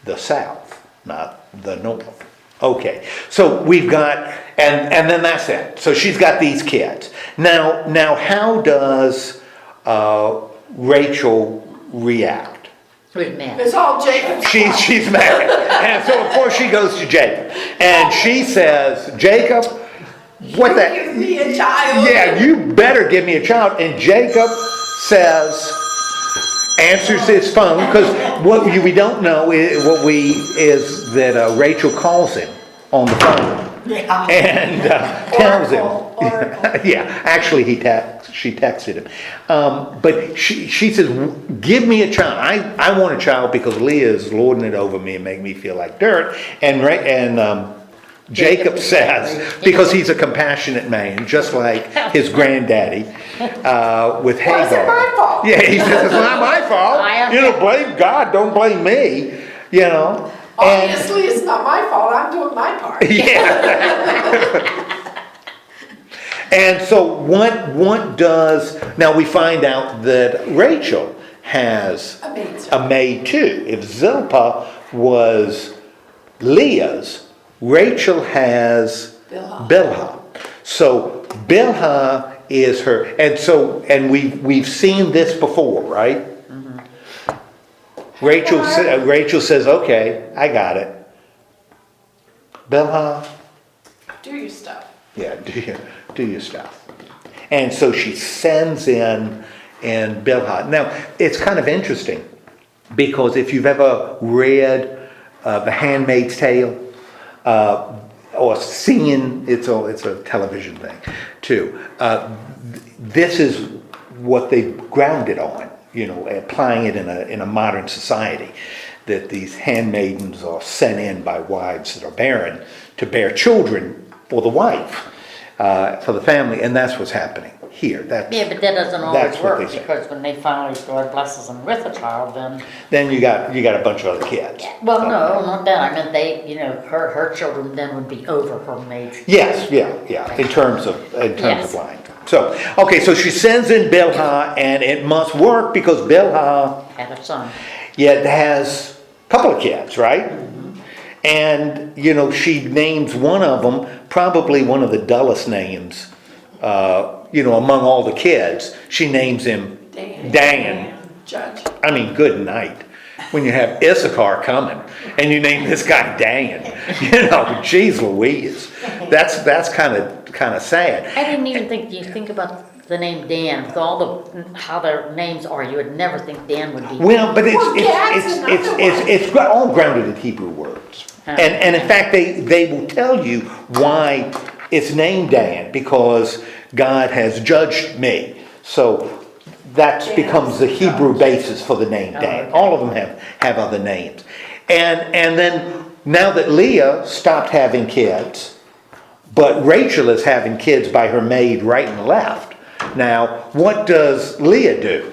Speaker 1: the south, not the north. Okay, so we've got, and then that's it. So she's got these kids. Now how does Rachel react?
Speaker 3: Who's mad?
Speaker 2: It's all Jacob's fault.
Speaker 1: She's mad. And so of course she goes to Jacob. And she says, Jacob, what the...
Speaker 2: Give me a child.
Speaker 1: Yeah, you better give me a child. And Jacob answers his phone, because what we don't know is that Rachel calls him on the phone.
Speaker 2: Yeah.
Speaker 1: and tells him.
Speaker 2: Oracle.
Speaker 1: Yeah, actually, she texted him. But she says, give me a child. I want a child because Leah is lording it over me and making me feel like dirt. And Jacob says, because he's a compassionate man, just like his granddaddy with Hagar.
Speaker 2: Well, it's my fault.
Speaker 1: Yeah, he says, it's not my fault. Blame God, don't blame me. And
Speaker 2: Obviously, it's not my fault. I'm doing my part.
Speaker 1: yeah. And so what does, now we find out that Rachel has a maid too. If Zilpah was Leah's, Rachel has Bilhah. So Bilhah is her, and we've seen this before, right? Rachel says, okay, I got it. Bilhah,
Speaker 2: Do your stuff.
Speaker 1: yeah, do your stuff. And so she sends in Bilhah. Now, it's kind of interesting because if you've ever read The Handmaid's Tale, or seen, it's a television thing too. This is what they grounded on, applying it in a modern society, that these handmaidens are sent in by wives that are barren to bear children for the wife, for the family, and that's what's happening here.
Speaker 3: But that doesn't always
Speaker 1: that's what
Speaker 3: work,
Speaker 1: they say.
Speaker 3: because when they finally, God blesses them with a child,
Speaker 1: Then you got a bunch of other kids.
Speaker 3: well, no, not that, I meant they, her children then would be over her maid's.
Speaker 1: Yes, yeah, in terms of
Speaker 3: Yes.
Speaker 1: line. So, okay, so she sends in Bilhah, and it must work because Bilhah,
Speaker 3: Had a son.
Speaker 1: has a couple of kids, right? And, she names one of them, probably one of the dullest names, among all the kids. She names him Dan.
Speaker 2: Judge.
Speaker 1: I mean, good night. When you have Issachar coming and you name this guy Dan, geez Louise. That's kind of sad.
Speaker 3: I didn't even think, you think about the name Dan, with all how their names are, you would never think Dan would be.
Speaker 1: Well, but
Speaker 2: Gad's another one.
Speaker 1: it's all grounded in Hebrew words. And in fact, they will tell you why it's named Dan, because God has judged me. So that becomes the Hebrew basis for the name Dan.
Speaker 3: okay.
Speaker 1: All of them have other names. And then now that Leah stopped having kids, but Rachel is having kids by her maid right and left. Now, what does Leah do?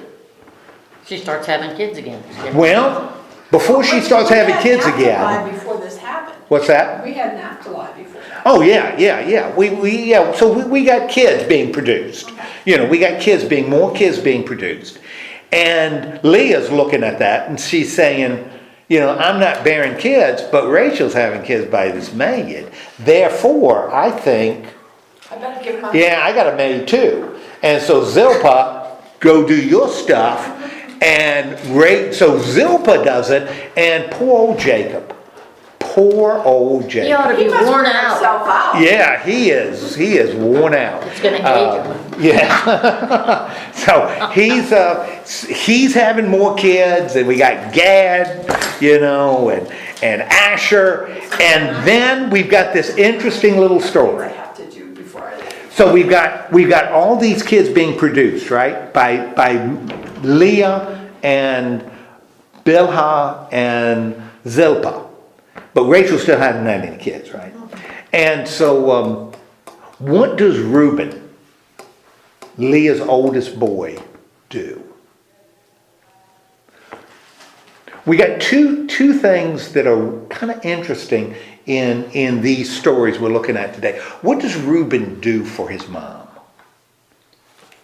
Speaker 3: She starts having kids again.
Speaker 1: Well, before she starts having kids
Speaker 2: We
Speaker 1: again,
Speaker 2: had Naphtali before this happened.
Speaker 1: what's that?
Speaker 2: We had Naphtali before that.
Speaker 1: Oh, yeah. We got kids being produced. We got more kids being produced. And Leah's looking at that and she's saying, I'm not bearing kids, but Rachel's having kids by this maid. Therefore, I think,
Speaker 2: I better give my.
Speaker 1: I got a maid too. And so Zilpah, go do your stuff. And so Zilpah does it, and poor old Jacob.
Speaker 3: He ought to
Speaker 2: He
Speaker 3: be
Speaker 2: must
Speaker 3: worn
Speaker 2: wear
Speaker 3: out.
Speaker 2: himself out.
Speaker 1: Yeah, he is worn out.
Speaker 3: It's gonna age him.
Speaker 1: Yeah. So he's having more kids, and we got Gad, and Asher, and then we've got this interesting little
Speaker 2: I
Speaker 1: story.
Speaker 2: have to do before I leave.
Speaker 1: So we've got all these kids being produced, right, by Leah and Bilhah and Zilpah. But Rachel still hadn't had any kids, right? And so what does Reuben, Leah's oldest boy, do? We got two things that are kind of interesting in these stories we're looking at today. What does Reuben do for his mom?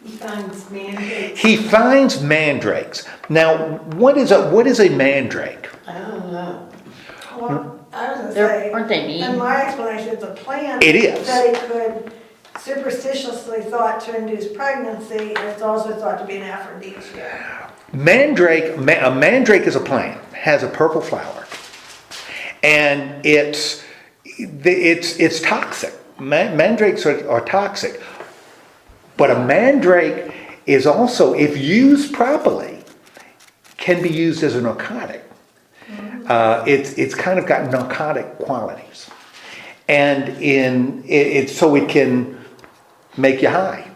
Speaker 2: He finds mandrakes.
Speaker 1: He finds mandrakes. Now, what is a mandrake?
Speaker 4: I don't know. Well, I was gonna
Speaker 3: They're-
Speaker 4: say,
Speaker 3: aren't they neat?
Speaker 4: in my explanation, it's a plant.
Speaker 1: It is.
Speaker 4: That it could superstitiously thought to induce pregnancy, and it's also thought to be an aphrodisiac.
Speaker 1: A mandrake is a plant, has a purple flower, and it's toxic. Mandrakes are toxic, but a mandrake is also, if used properly, can be used as a narcotic. It's kind of got narcotic qualities, and so it can make you high.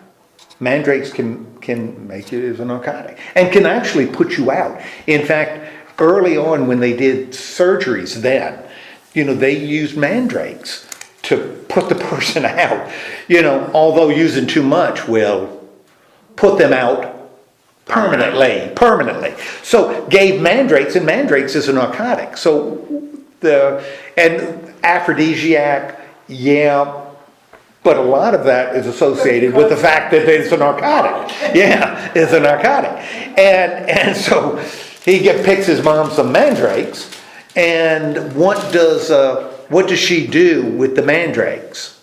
Speaker 1: Mandrakes can make you as a narcotic and can actually put you out. In fact, early on when they did surgeries then, they used mandrakes to put the person out. Although using too much will put them out permanently. So gave mandrakes, and mandrakes is a narcotic. So and aphrodisiac, yeah, but a lot of that is associated with the fact that it's a narcotic. Yeah, it's a narcotic. And so he picks his mom some mandrakes, and what does she do with the mandrakes?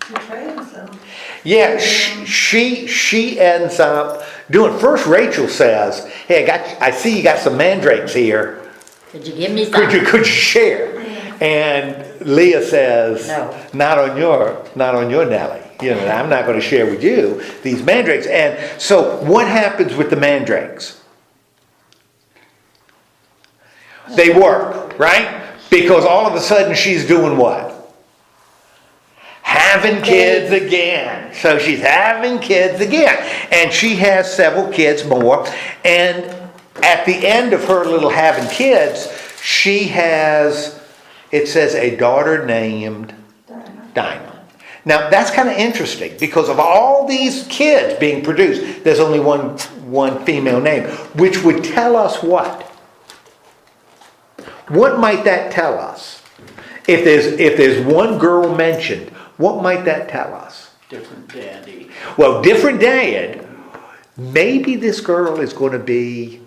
Speaker 4: She trains them.
Speaker 1: Yeah, she ends up doing. First, Rachel says, "Hey, I see you got some mandrakes here.
Speaker 3: Could you give me some?
Speaker 1: Could you share?" And Leah says,
Speaker 3: No.
Speaker 1: Not on your Nelly. I'm not going to share with you these mandrakes. And so, what happens with the mandrakes? They work, right? Because all of a sudden she's doing what? Having kids again. So she's having kids again. And she has several kids more. And at the end of her little having kids, she has, it says, a daughter named Dinah. Now that's kind of interesting because of all these kids being produced, there's only one female name, which would tell us what? What might that tell us? If there's one girl mentioned, what might that tell us?
Speaker 5: Different daddy.
Speaker 1: Well, different dad. Maybe this girl is going to be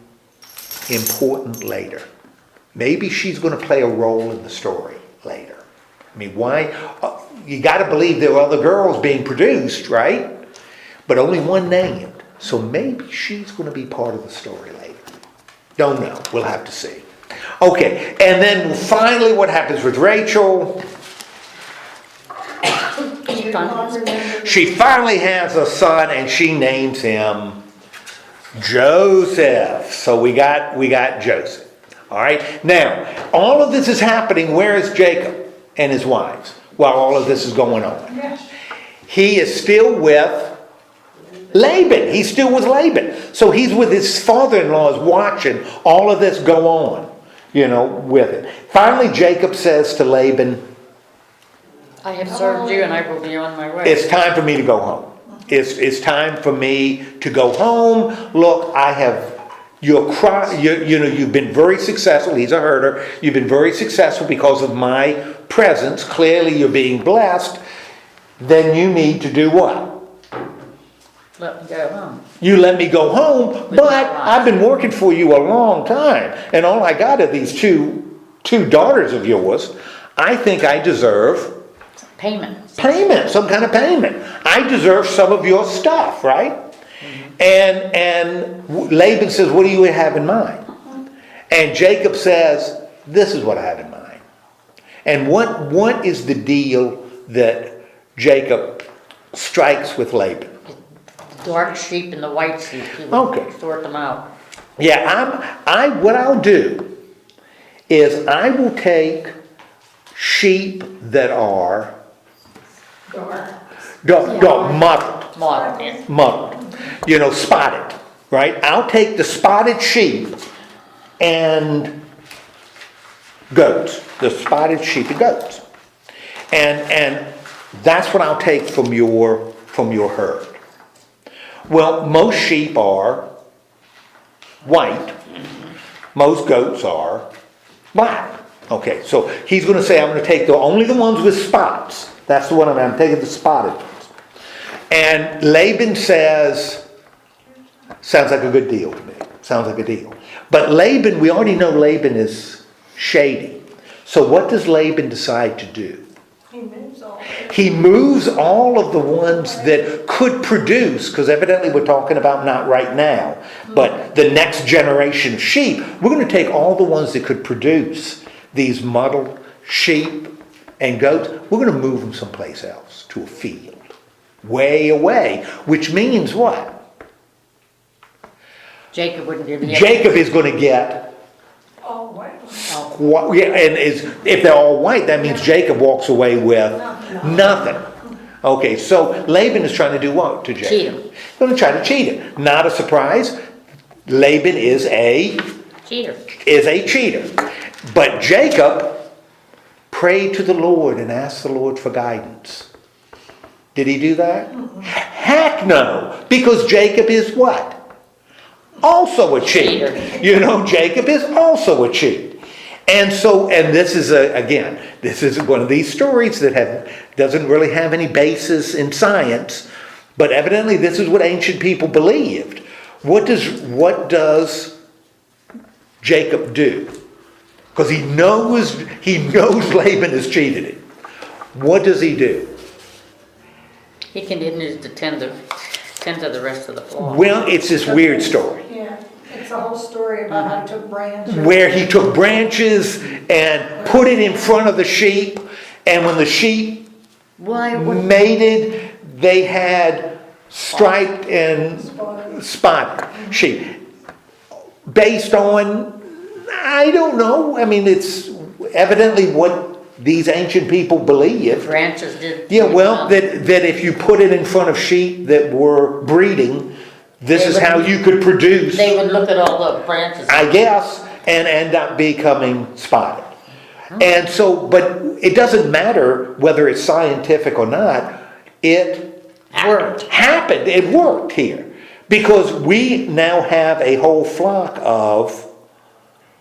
Speaker 1: important later. Maybe she's going to play a role in the story later. I mean, why? You got to believe there are other girls being produced, right? But only one named. So maybe she's going to be part of the story later. Don't know. We'll have to see. Okay, and then finally what happens with Rachel? She finally has a son and she names him Joseph. So we got Joseph. All right. Now, all of this is happening. Where is Jacob and his wives while all of this is going on?
Speaker 4: Yes.
Speaker 1: He is still with Laban. He's still with Laban. So he's with his father-in-law is watching all of this go on, with it. Finally, Jacob says to Laban,
Speaker 3: I have served you and I will be on my way.
Speaker 1: it's time for me to go home. It's time for me to go home. Look, I have you've been very successful. He's a herder. You've been very successful because of my presence. Clearly you're being blessed. Then you need to do what?
Speaker 3: Let me go home.
Speaker 1: You let me go home, but I've been working for you a long time. And all I got are these two daughters of yours. I think I deserve
Speaker 3: Payment.
Speaker 1: some kind of payment. I deserve some of your stuff, right? And Laban says, what do you have in mind? And Jacob says, this is what I have in mind. And what is the deal that Jacob strikes with Laban?
Speaker 3: The dark sheep and the white sheep. He would
Speaker 1: Okay.
Speaker 3: sort them out.
Speaker 1: Yeah, what I'll do is I will take sheep that are mottled, spotted, right? I'll take the spotted sheep and goats, and that's what I'll take from your herd. Well, most sheep are white, most goats are black. Okay, so he's going to say, I'm going to take only the ones with spots. That's the one I'm taking, the spotted ones. And Laban says, sounds like a good deal to me. Sounds like a deal. But Laban, we already know Laban is shady. So what does Laban decide to do? He moves all of the ones that could produce, because evidently we're talking about not right now, but the next generation of sheep. We're going to take all the ones that could produce these mottled sheep and goats. We're going to move them someplace else, to a field, way away, which means what?
Speaker 3: Jacob wouldn't be able to
Speaker 1: Jacob is going to get
Speaker 4: white.
Speaker 1: Yeah, and if they're all white, that means Jacob walks away with nothing. Okay, so Laban is trying to do what to Jacob?
Speaker 3: Cheat him.
Speaker 1: Going to try to cheat him. Not a surprise. Laban is a
Speaker 3: Cheater.
Speaker 1: But Jacob prayed to the Lord and asked the Lord for guidance. Did he do that? Heck no. Because Jacob is what? Also a cheat.
Speaker 3: Cheater.
Speaker 1: Jacob is also a cheat. And this is this is one of these stories that doesn't really have any basis in science, but evidently this is what ancient people believed. What does Jacob do? Because he knows Laban has cheated him. What does he do?
Speaker 3: He continues to tend to the rest of the flock.
Speaker 1: Well, it's this weird story.
Speaker 4: Yeah, it's a whole story about how he took branches.
Speaker 1: Where he took branches and put it in front of the sheep, and when the sheep
Speaker 3: Why would
Speaker 1: mated, they had striped and spotted sheep. Based on, I don't know, I mean, it's evidently what these ancient people believed.
Speaker 3: branches did?
Speaker 1: Yeah, well, that if you put it in front of sheep that were breeding, this
Speaker 3: They
Speaker 1: is
Speaker 3: would-
Speaker 1: how you could produce,
Speaker 3: They would look at all the branches.
Speaker 1: I guess, and end up becoming spotted. And so, but it doesn't matter whether it's scientific or not, it
Speaker 3: Worked.
Speaker 1: happened, it worked here. Because we now have a whole flock of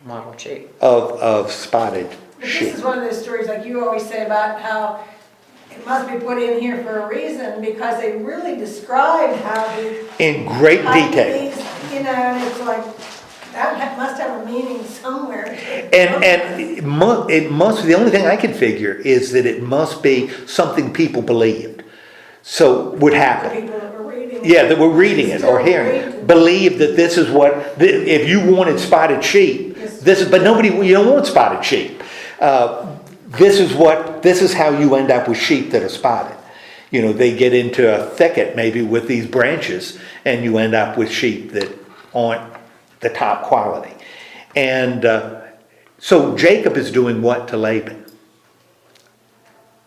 Speaker 3: Model cheat.
Speaker 4: But
Speaker 1: spotted
Speaker 4: this
Speaker 1: sheep.
Speaker 4: is one of those stories like you always say about how it must be put in here for a reason because they really describe how the
Speaker 1: In great detail.
Speaker 4: these, and it's like, that must have a meaning somewhere.
Speaker 1: And it must, the only thing I can figure is that it must be something people believed. So would
Speaker 4: The
Speaker 1: happen.
Speaker 4: people that were reading.
Speaker 1: Yeah, that were reading it or hearing it, believe that this is what, if you wanted spotted sheep, but nobody, you don't want spotted sheep. This is how you end up with sheep that are spotted. They get into a thicket maybe with these branches and you end up with sheep that aren't the top quality. And so Jacob is doing what to Laban?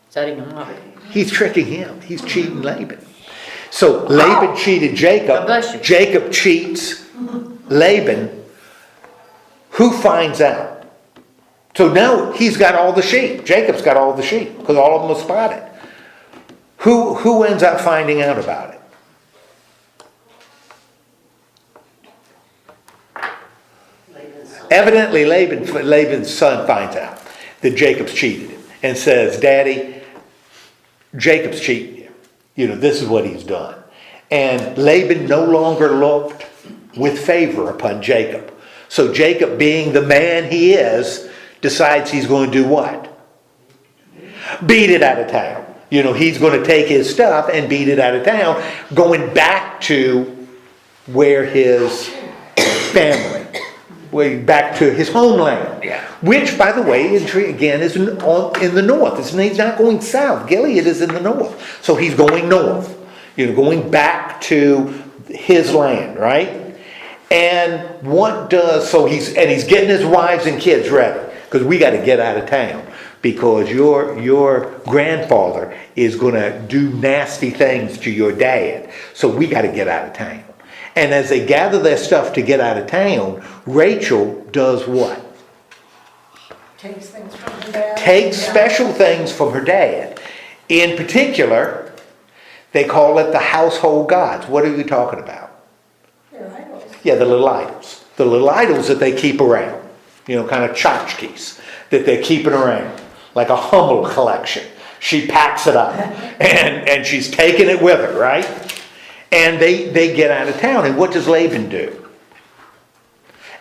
Speaker 3: Setting them up.
Speaker 1: He's tricking him. He's cheating Laban. So Laban cheated
Speaker 3: God
Speaker 1: Jacob.
Speaker 3: bless you.
Speaker 1: Jacob cheats Laban. Who finds out? So now he's got all the sheep. Jacob's got all the sheep because all of them are spotted. Who ends up finding out about it? Evidently Laban's son finds out that Jacob's cheated him and says, Daddy, Jacob's cheating you. This is what he's done. And Laban no longer looked with favor upon Jacob. So Jacob, being the man he is, decides he's going to do what? Beat it out of town. He's going to take his stuff and beat it out of town, going back to where his family, back to his homeland.
Speaker 3: Yeah.
Speaker 1: Which, by the way, again, is in the north. He's not going south. Gilead is in the north. So he's going north. Going back to his land, right? And he's getting his wives and kids ready. Because we got to get out of town. Because your grandfather is going to do nasty things to your dad. So we got to get out of town. And as they gather their stuff to get out of town, Rachel does what?
Speaker 4: Takes things from her dad.
Speaker 1: Takes special things from her dad. In particular, they call it the household gods. What are we talking about?
Speaker 4: They're idols.
Speaker 1: Yeah, the little idols. The little idols that they keep around. Kind of tchotchkes that they're keeping around. Like a Hummel collection. She packs it up. And she's taking it with her, right? And they get out of town. And what does Laban do?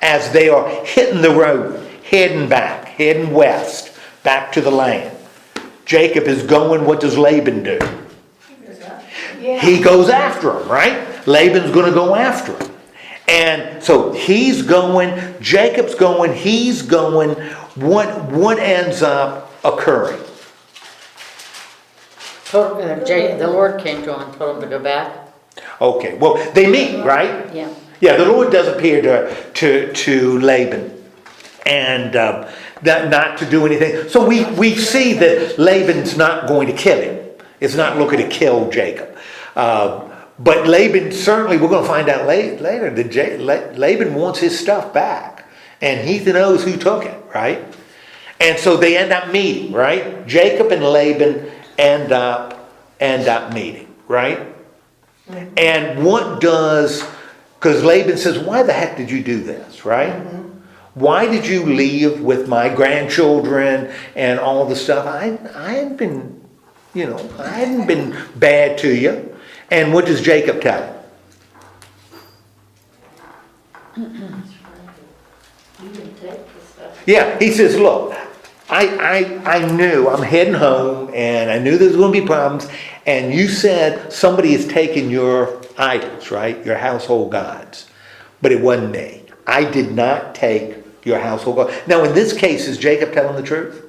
Speaker 1: As they are hitting the road, heading west, back to the land. Jacob is going, what does Laban do?
Speaker 4: Yeah.
Speaker 1: He goes after him, right? Laban's going to go after him. And so he's going, Jacob's going, he's going. What ends up occurring?
Speaker 3: The Lord came to him and told him to go back.
Speaker 1: Okay, well, they meet, right?
Speaker 3: Yeah.
Speaker 1: Yeah, the Lord does appear to Laban. and that not to do anything. So we see that Laban's not going to kill him. It's not looking to kill Jacob. But Laban, certainly, we're going to find out later that Laban wants his stuff back. And he knows who took it, right? And so they end up meeting, right? Jacob and Laban end up meeting, right? And what does, because Laban says, why the heck did you do this, right? Why did you leave with my grandchildren and all the stuff? I hadn't been, I hadn't been bad to you. And what does Jacob tell him? Yeah, he says, look, I knew I'm heading home and I knew there was going to be problems. And you said somebody has taken your idols, right? Your household gods. But it wasn't me. I did not take your household gods. Now, in this case, is Jacob telling the truth?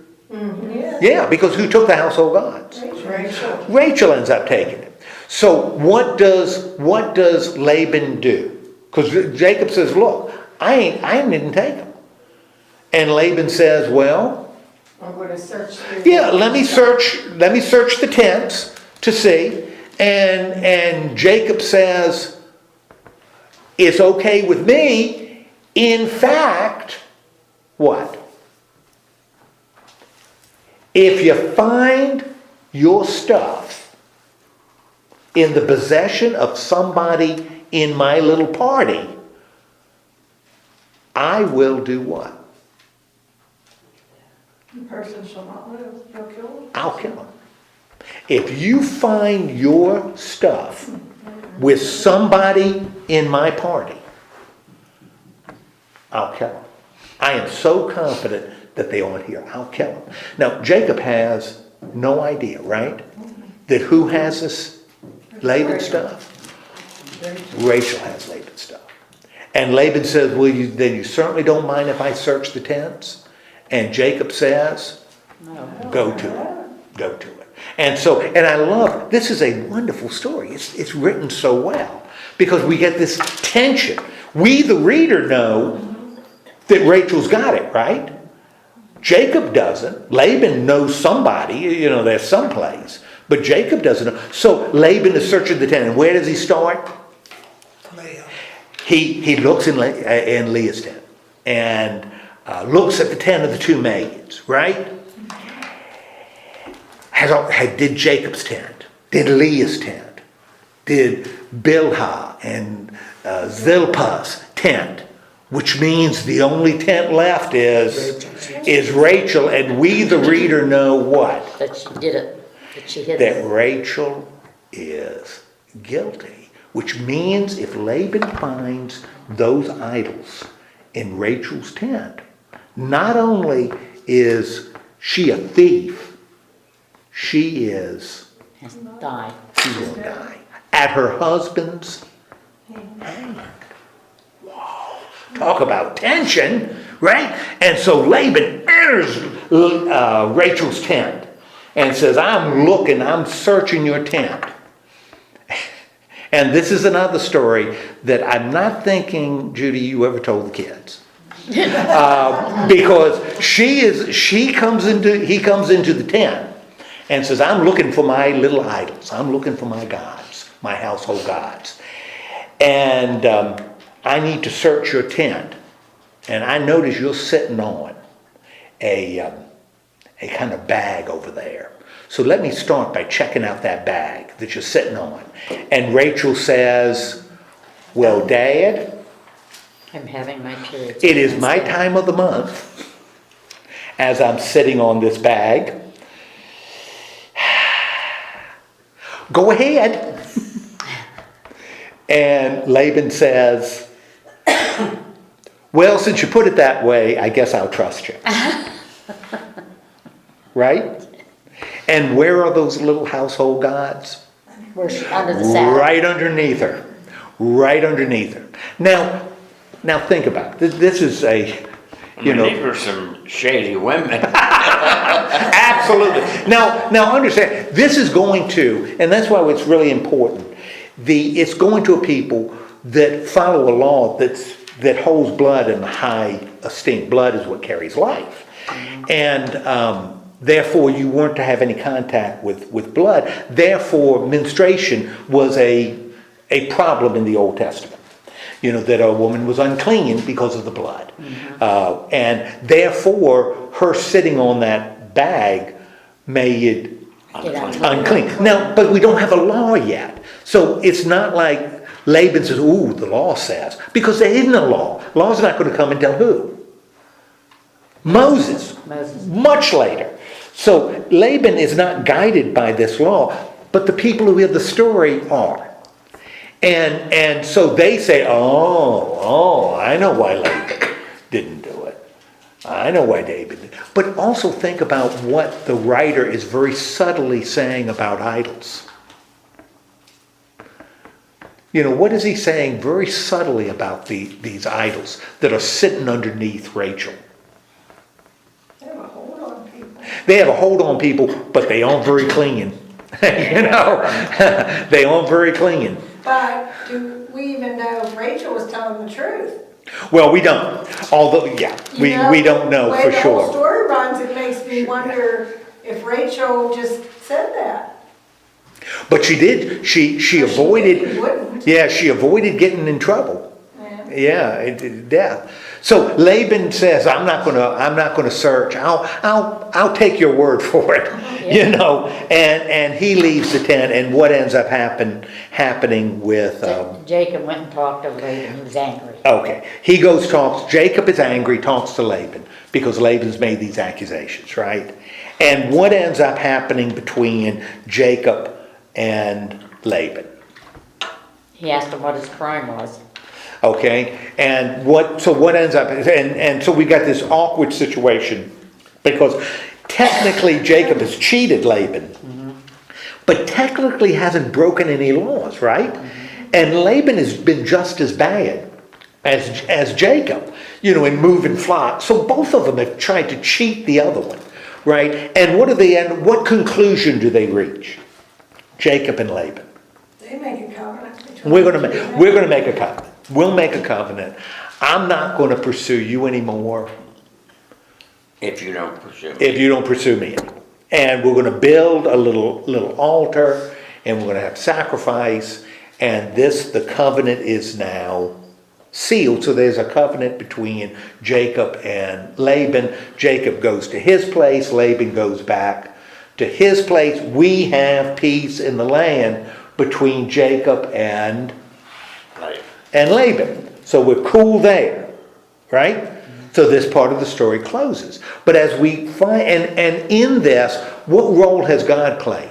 Speaker 1: Yeah, because who took the household gods?
Speaker 2: Rachel.
Speaker 1: Rachel ends up taking it. So what does Laban do? Because Jacob says, look, I didn't take them. And Laban says, well,
Speaker 4: I'm going to search through.
Speaker 1: yeah, let me search the tents to see. And Jacob says, it's okay with me. In fact, what? If you find your stuff in the possession of somebody in my little party, I will do what?
Speaker 2: The person shall not live, you'll kill him.
Speaker 1: I'll kill him. If you find your stuff with somebody in my party, I'll kill him. I am so confident that they aren't here. I'll kill him. Now, Jacob has no idea, right? That who has this Laban's stuff? Rachel has Laban's stuff. And Laban says, well, then you certainly don't mind if I search the tents? And Jacob says, go to it. Go to it. And so, and I love, this is a wonderful story. It's written so well. Because we get this tension. We, the reader, know that Rachel's got it, right? Jacob doesn't. Laban knows somebody, there's someplace. But Jacob doesn't know. So Laban is searching the tent. And where does he start?
Speaker 5: Leah.
Speaker 1: He looks in Leah's tent. And looks at the tent of the two maids, right? Did Jacob's tent, did Leah's tent, did Bilhah and Zilpah's tent, which means the only tent left is Rachel, and we, the reader, know what?
Speaker 3: That she did it, that she hid
Speaker 1: That
Speaker 3: it.
Speaker 1: Rachel is guilty, which means if Laban finds those idols in Rachel's tent, not only is she a thief, she is,
Speaker 3: Has died.
Speaker 1: she will die at her husband's hand. Wow. Talk about tension, right? And so Laban enters Rachel's tent and says, I'm searching your tent. And this is another story that I'm not thinking, Judy, you ever told the kids. Because he comes into the tent and says, I'm looking for my little idols. I'm looking for my gods, my household gods. And I need to search your tent. And I notice you're sitting on a kind of bag over there. So let me start by checking out that bag that you're sitting on. And Rachel says, well, Dad,
Speaker 3: I'm having my periods.
Speaker 1: it is my time of the month as I'm sitting on this bag. Go ahead. And Laban says, well, since you put it that way, I guess I'll trust you. Right? And where are those little household gods?
Speaker 3: Where she, under the saddle.
Speaker 1: Right underneath her. Right underneath her. Now think about it. This is these
Speaker 6: were some shady women.
Speaker 1: absolutely. Now understand, this is going to, and that's why it's really important. It's going to a people that follow a law that holds blood in high a stink. Blood is what carries life. And therefore, you weren't to have any contact with blood. Therefore, menstruation was a problem in the Old Testament. You know, that a woman was unclean because of the blood. And therefore, her sitting on that bag made it unclean. Now, but we don't have a law yet. So it's not like Laban says, ooh, the law says. Because there isn't a law. Law's not going to come until who? Moses. Much later. So Laban is not guided by this law, but the people who hear the story are. And so they say, oh, I know why Laban didn't do it. I know why David did. But also think about what the writer is very subtly saying about idols. You know, what is he saying very subtly about these idols that are sitting underneath Rachel?
Speaker 4: They have a hold on people.
Speaker 1: They have a hold on people, but they aren't very clean. You know, they aren't very clean.
Speaker 4: But do we even know if Rachel was telling the truth?
Speaker 1: Well, we don't. Although, yeah, we don't know for
Speaker 4: The way the whole
Speaker 1: sure.
Speaker 4: story runs, it makes me wonder if Rachel just said that.
Speaker 1: But she did. She avoided.
Speaker 4: She wouldn't.
Speaker 1: Yeah, she avoided getting in trouble.
Speaker 4: Yeah.
Speaker 1: Death. So Laban says, "I'm not gonna search. I'll take your word for it." You know, and he leaves the tent. And what ends up happening with?
Speaker 3: Jacob went and talked to Laban. He was angry.
Speaker 1: Okay, he goes talks. Jacob is angry. Talks to Laban because Laban's made these accusations, right? And what ends up happening between Jacob and Laban?
Speaker 3: He asked him what his crime was.
Speaker 1: Okay, and what ends up, and so we got this awkward situation because technically Jacob has cheated Laban, but technically hasn't broken any laws, right? And Laban has been just as bad as Jacob, you know, in moving flocks. So both of them have tried to cheat the other one, right? And what conclusion do they reach? Jacob and Laban.
Speaker 4: They make a covenant.
Speaker 1: We're going to make a covenant. We'll make a covenant. I'm not going to pursue you anymore
Speaker 6: If you don't pursue me.
Speaker 1: if you don't pursue me anymore. And we're going to build a little altar, and we're going to have sacrifice. And the covenant is now sealed. So there's a covenant between Jacob and Laban. Jacob goes to his place. Laban goes back to his place. We have peace in the land between Jacob and Laban. So we're cool there, right? So this part of the story closes. But as we find, and in this, what role has God played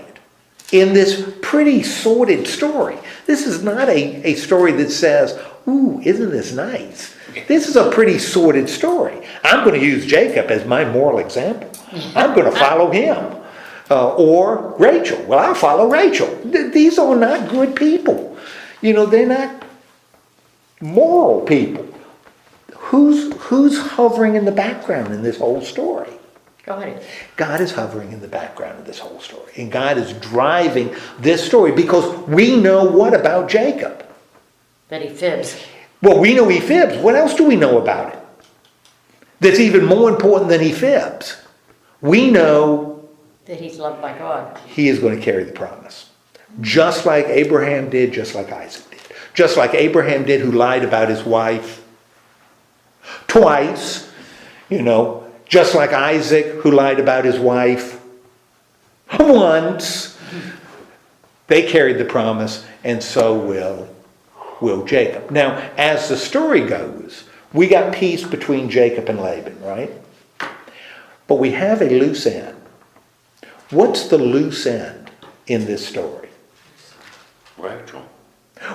Speaker 1: in this pretty sordid story? This is not a story that says, ooh, isn't this nice? This is a pretty sordid story. I'm going to use Jacob as my moral example. I'm going to follow him. Or Rachel. Well, I'll follow Rachel. These are not good people. You know, they're not moral people. Who's hovering in the background in this whole story?
Speaker 3: Go ahead.
Speaker 1: God is hovering in the background of this whole story. And God is driving this story because we know what about Jacob?
Speaker 3: That he fibs.
Speaker 1: Well, we know he fibs. What else do we know about it? That's even more important than he fibs. We know
Speaker 3: That he's loved by God.
Speaker 1: he is going to carry the promise. Just like Abraham did, just like Isaac did. Just like Abraham did, who lied about his wife twice, you know. Just like Isaac, who lied about his wife once. They carried the promise, and so will Jacob. Now, as the story goes, we got peace between Jacob and Laban, right? But we have a loose end. What's the loose end in this story?
Speaker 6: Rachel.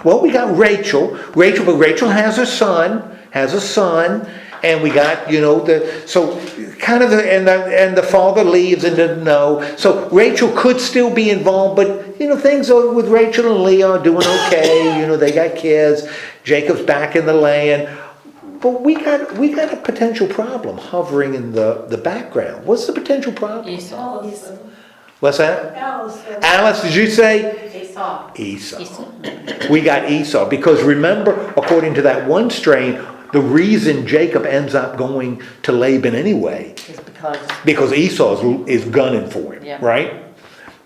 Speaker 1: Well, we got Rachel, but Rachel has a son, and we got, you know, and the father leaves and doesn't know. So Rachel could still be involved, but, you know, things are with Rachel and Leah are doing okay. You know, they got kids. Jacob's back in the land. But we got a potential problem hovering in the background. What's the potential problem?
Speaker 3: Esau.
Speaker 1: What's that? Alice, did you say? Esau. We got Esau. Because remember, according to that one strain, the reason Jacob ends up going to Laban anyway,
Speaker 3: Just because,
Speaker 1: because Esau is gunning for him,
Speaker 3: Yeah.
Speaker 1: right?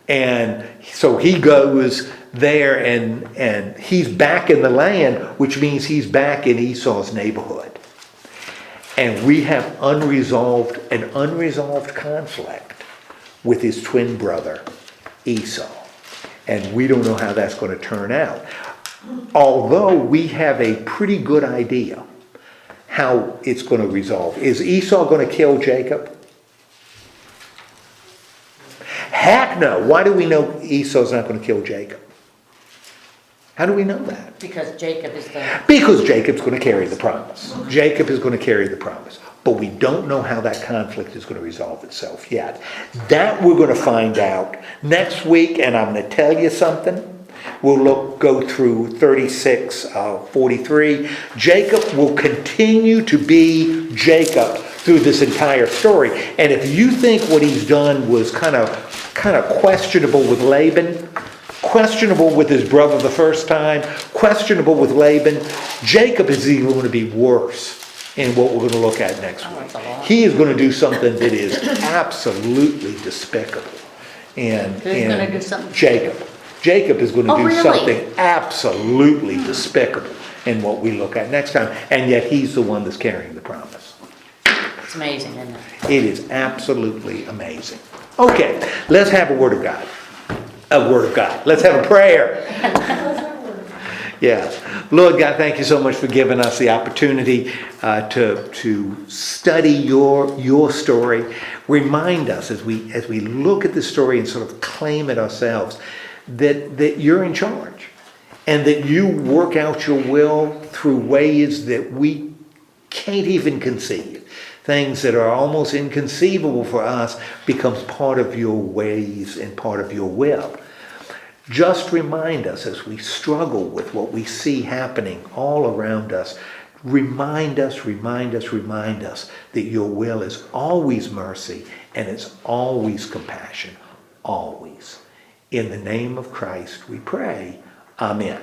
Speaker 1: And so he goes there and he's back in the land, which means he's back in Esau's neighborhood. And we have an unresolved conflict with his twin brother, Esau. And we don't know how that's going to turn out. Although we have a pretty good idea how it's going to resolve. Is Esau going to kill Jacob? Heck no. Why do we know Esau's not going to kill Jacob? How do we know that?
Speaker 3: because Jacob is the,
Speaker 1: Because Jacob's going to carry the promise. Jacob is going to carry the promise. But we don't know how that conflict is going to resolve itself yet. That we're going to find out next week, and I'm going to tell you something. We'll go through 36, 43. Jacob will continue to be Jacob through this entire story. And if you think what he's done was kind of questionable with Laban, questionable with his brother the first time, questionable with Laban, Jacob is even going to be worse in what we're going to look at next
Speaker 3: Oh,
Speaker 1: week.
Speaker 3: it's a lot.
Speaker 1: He is going to do something that is absolutely despicable. And
Speaker 3: Who's gonna do something?
Speaker 1: Jacob is going to
Speaker 3: Oh,
Speaker 1: do
Speaker 3: really?
Speaker 1: something absolutely despicable in what we look at next time. And yet he's the one that's carrying the promise.
Speaker 3: it's amazing, isn't it?
Speaker 1: It is absolutely amazing. Okay, let's have a word of God. A word of God. Let's have a prayer. Yes. Lord God, thank you so much for giving us the opportunity to study your story. Remind us as we look at the story and sort of claim it ourselves that you're in charge and that you work out your will through ways that we can't even conceive. Things that are almost inconceivable for us becomes part of your ways and part of your will. Just remind us as we struggle with what we see happening all around us. Remind us that your will is always mercy and it's always compassion. Always. In the name of Christ we pray. Amen.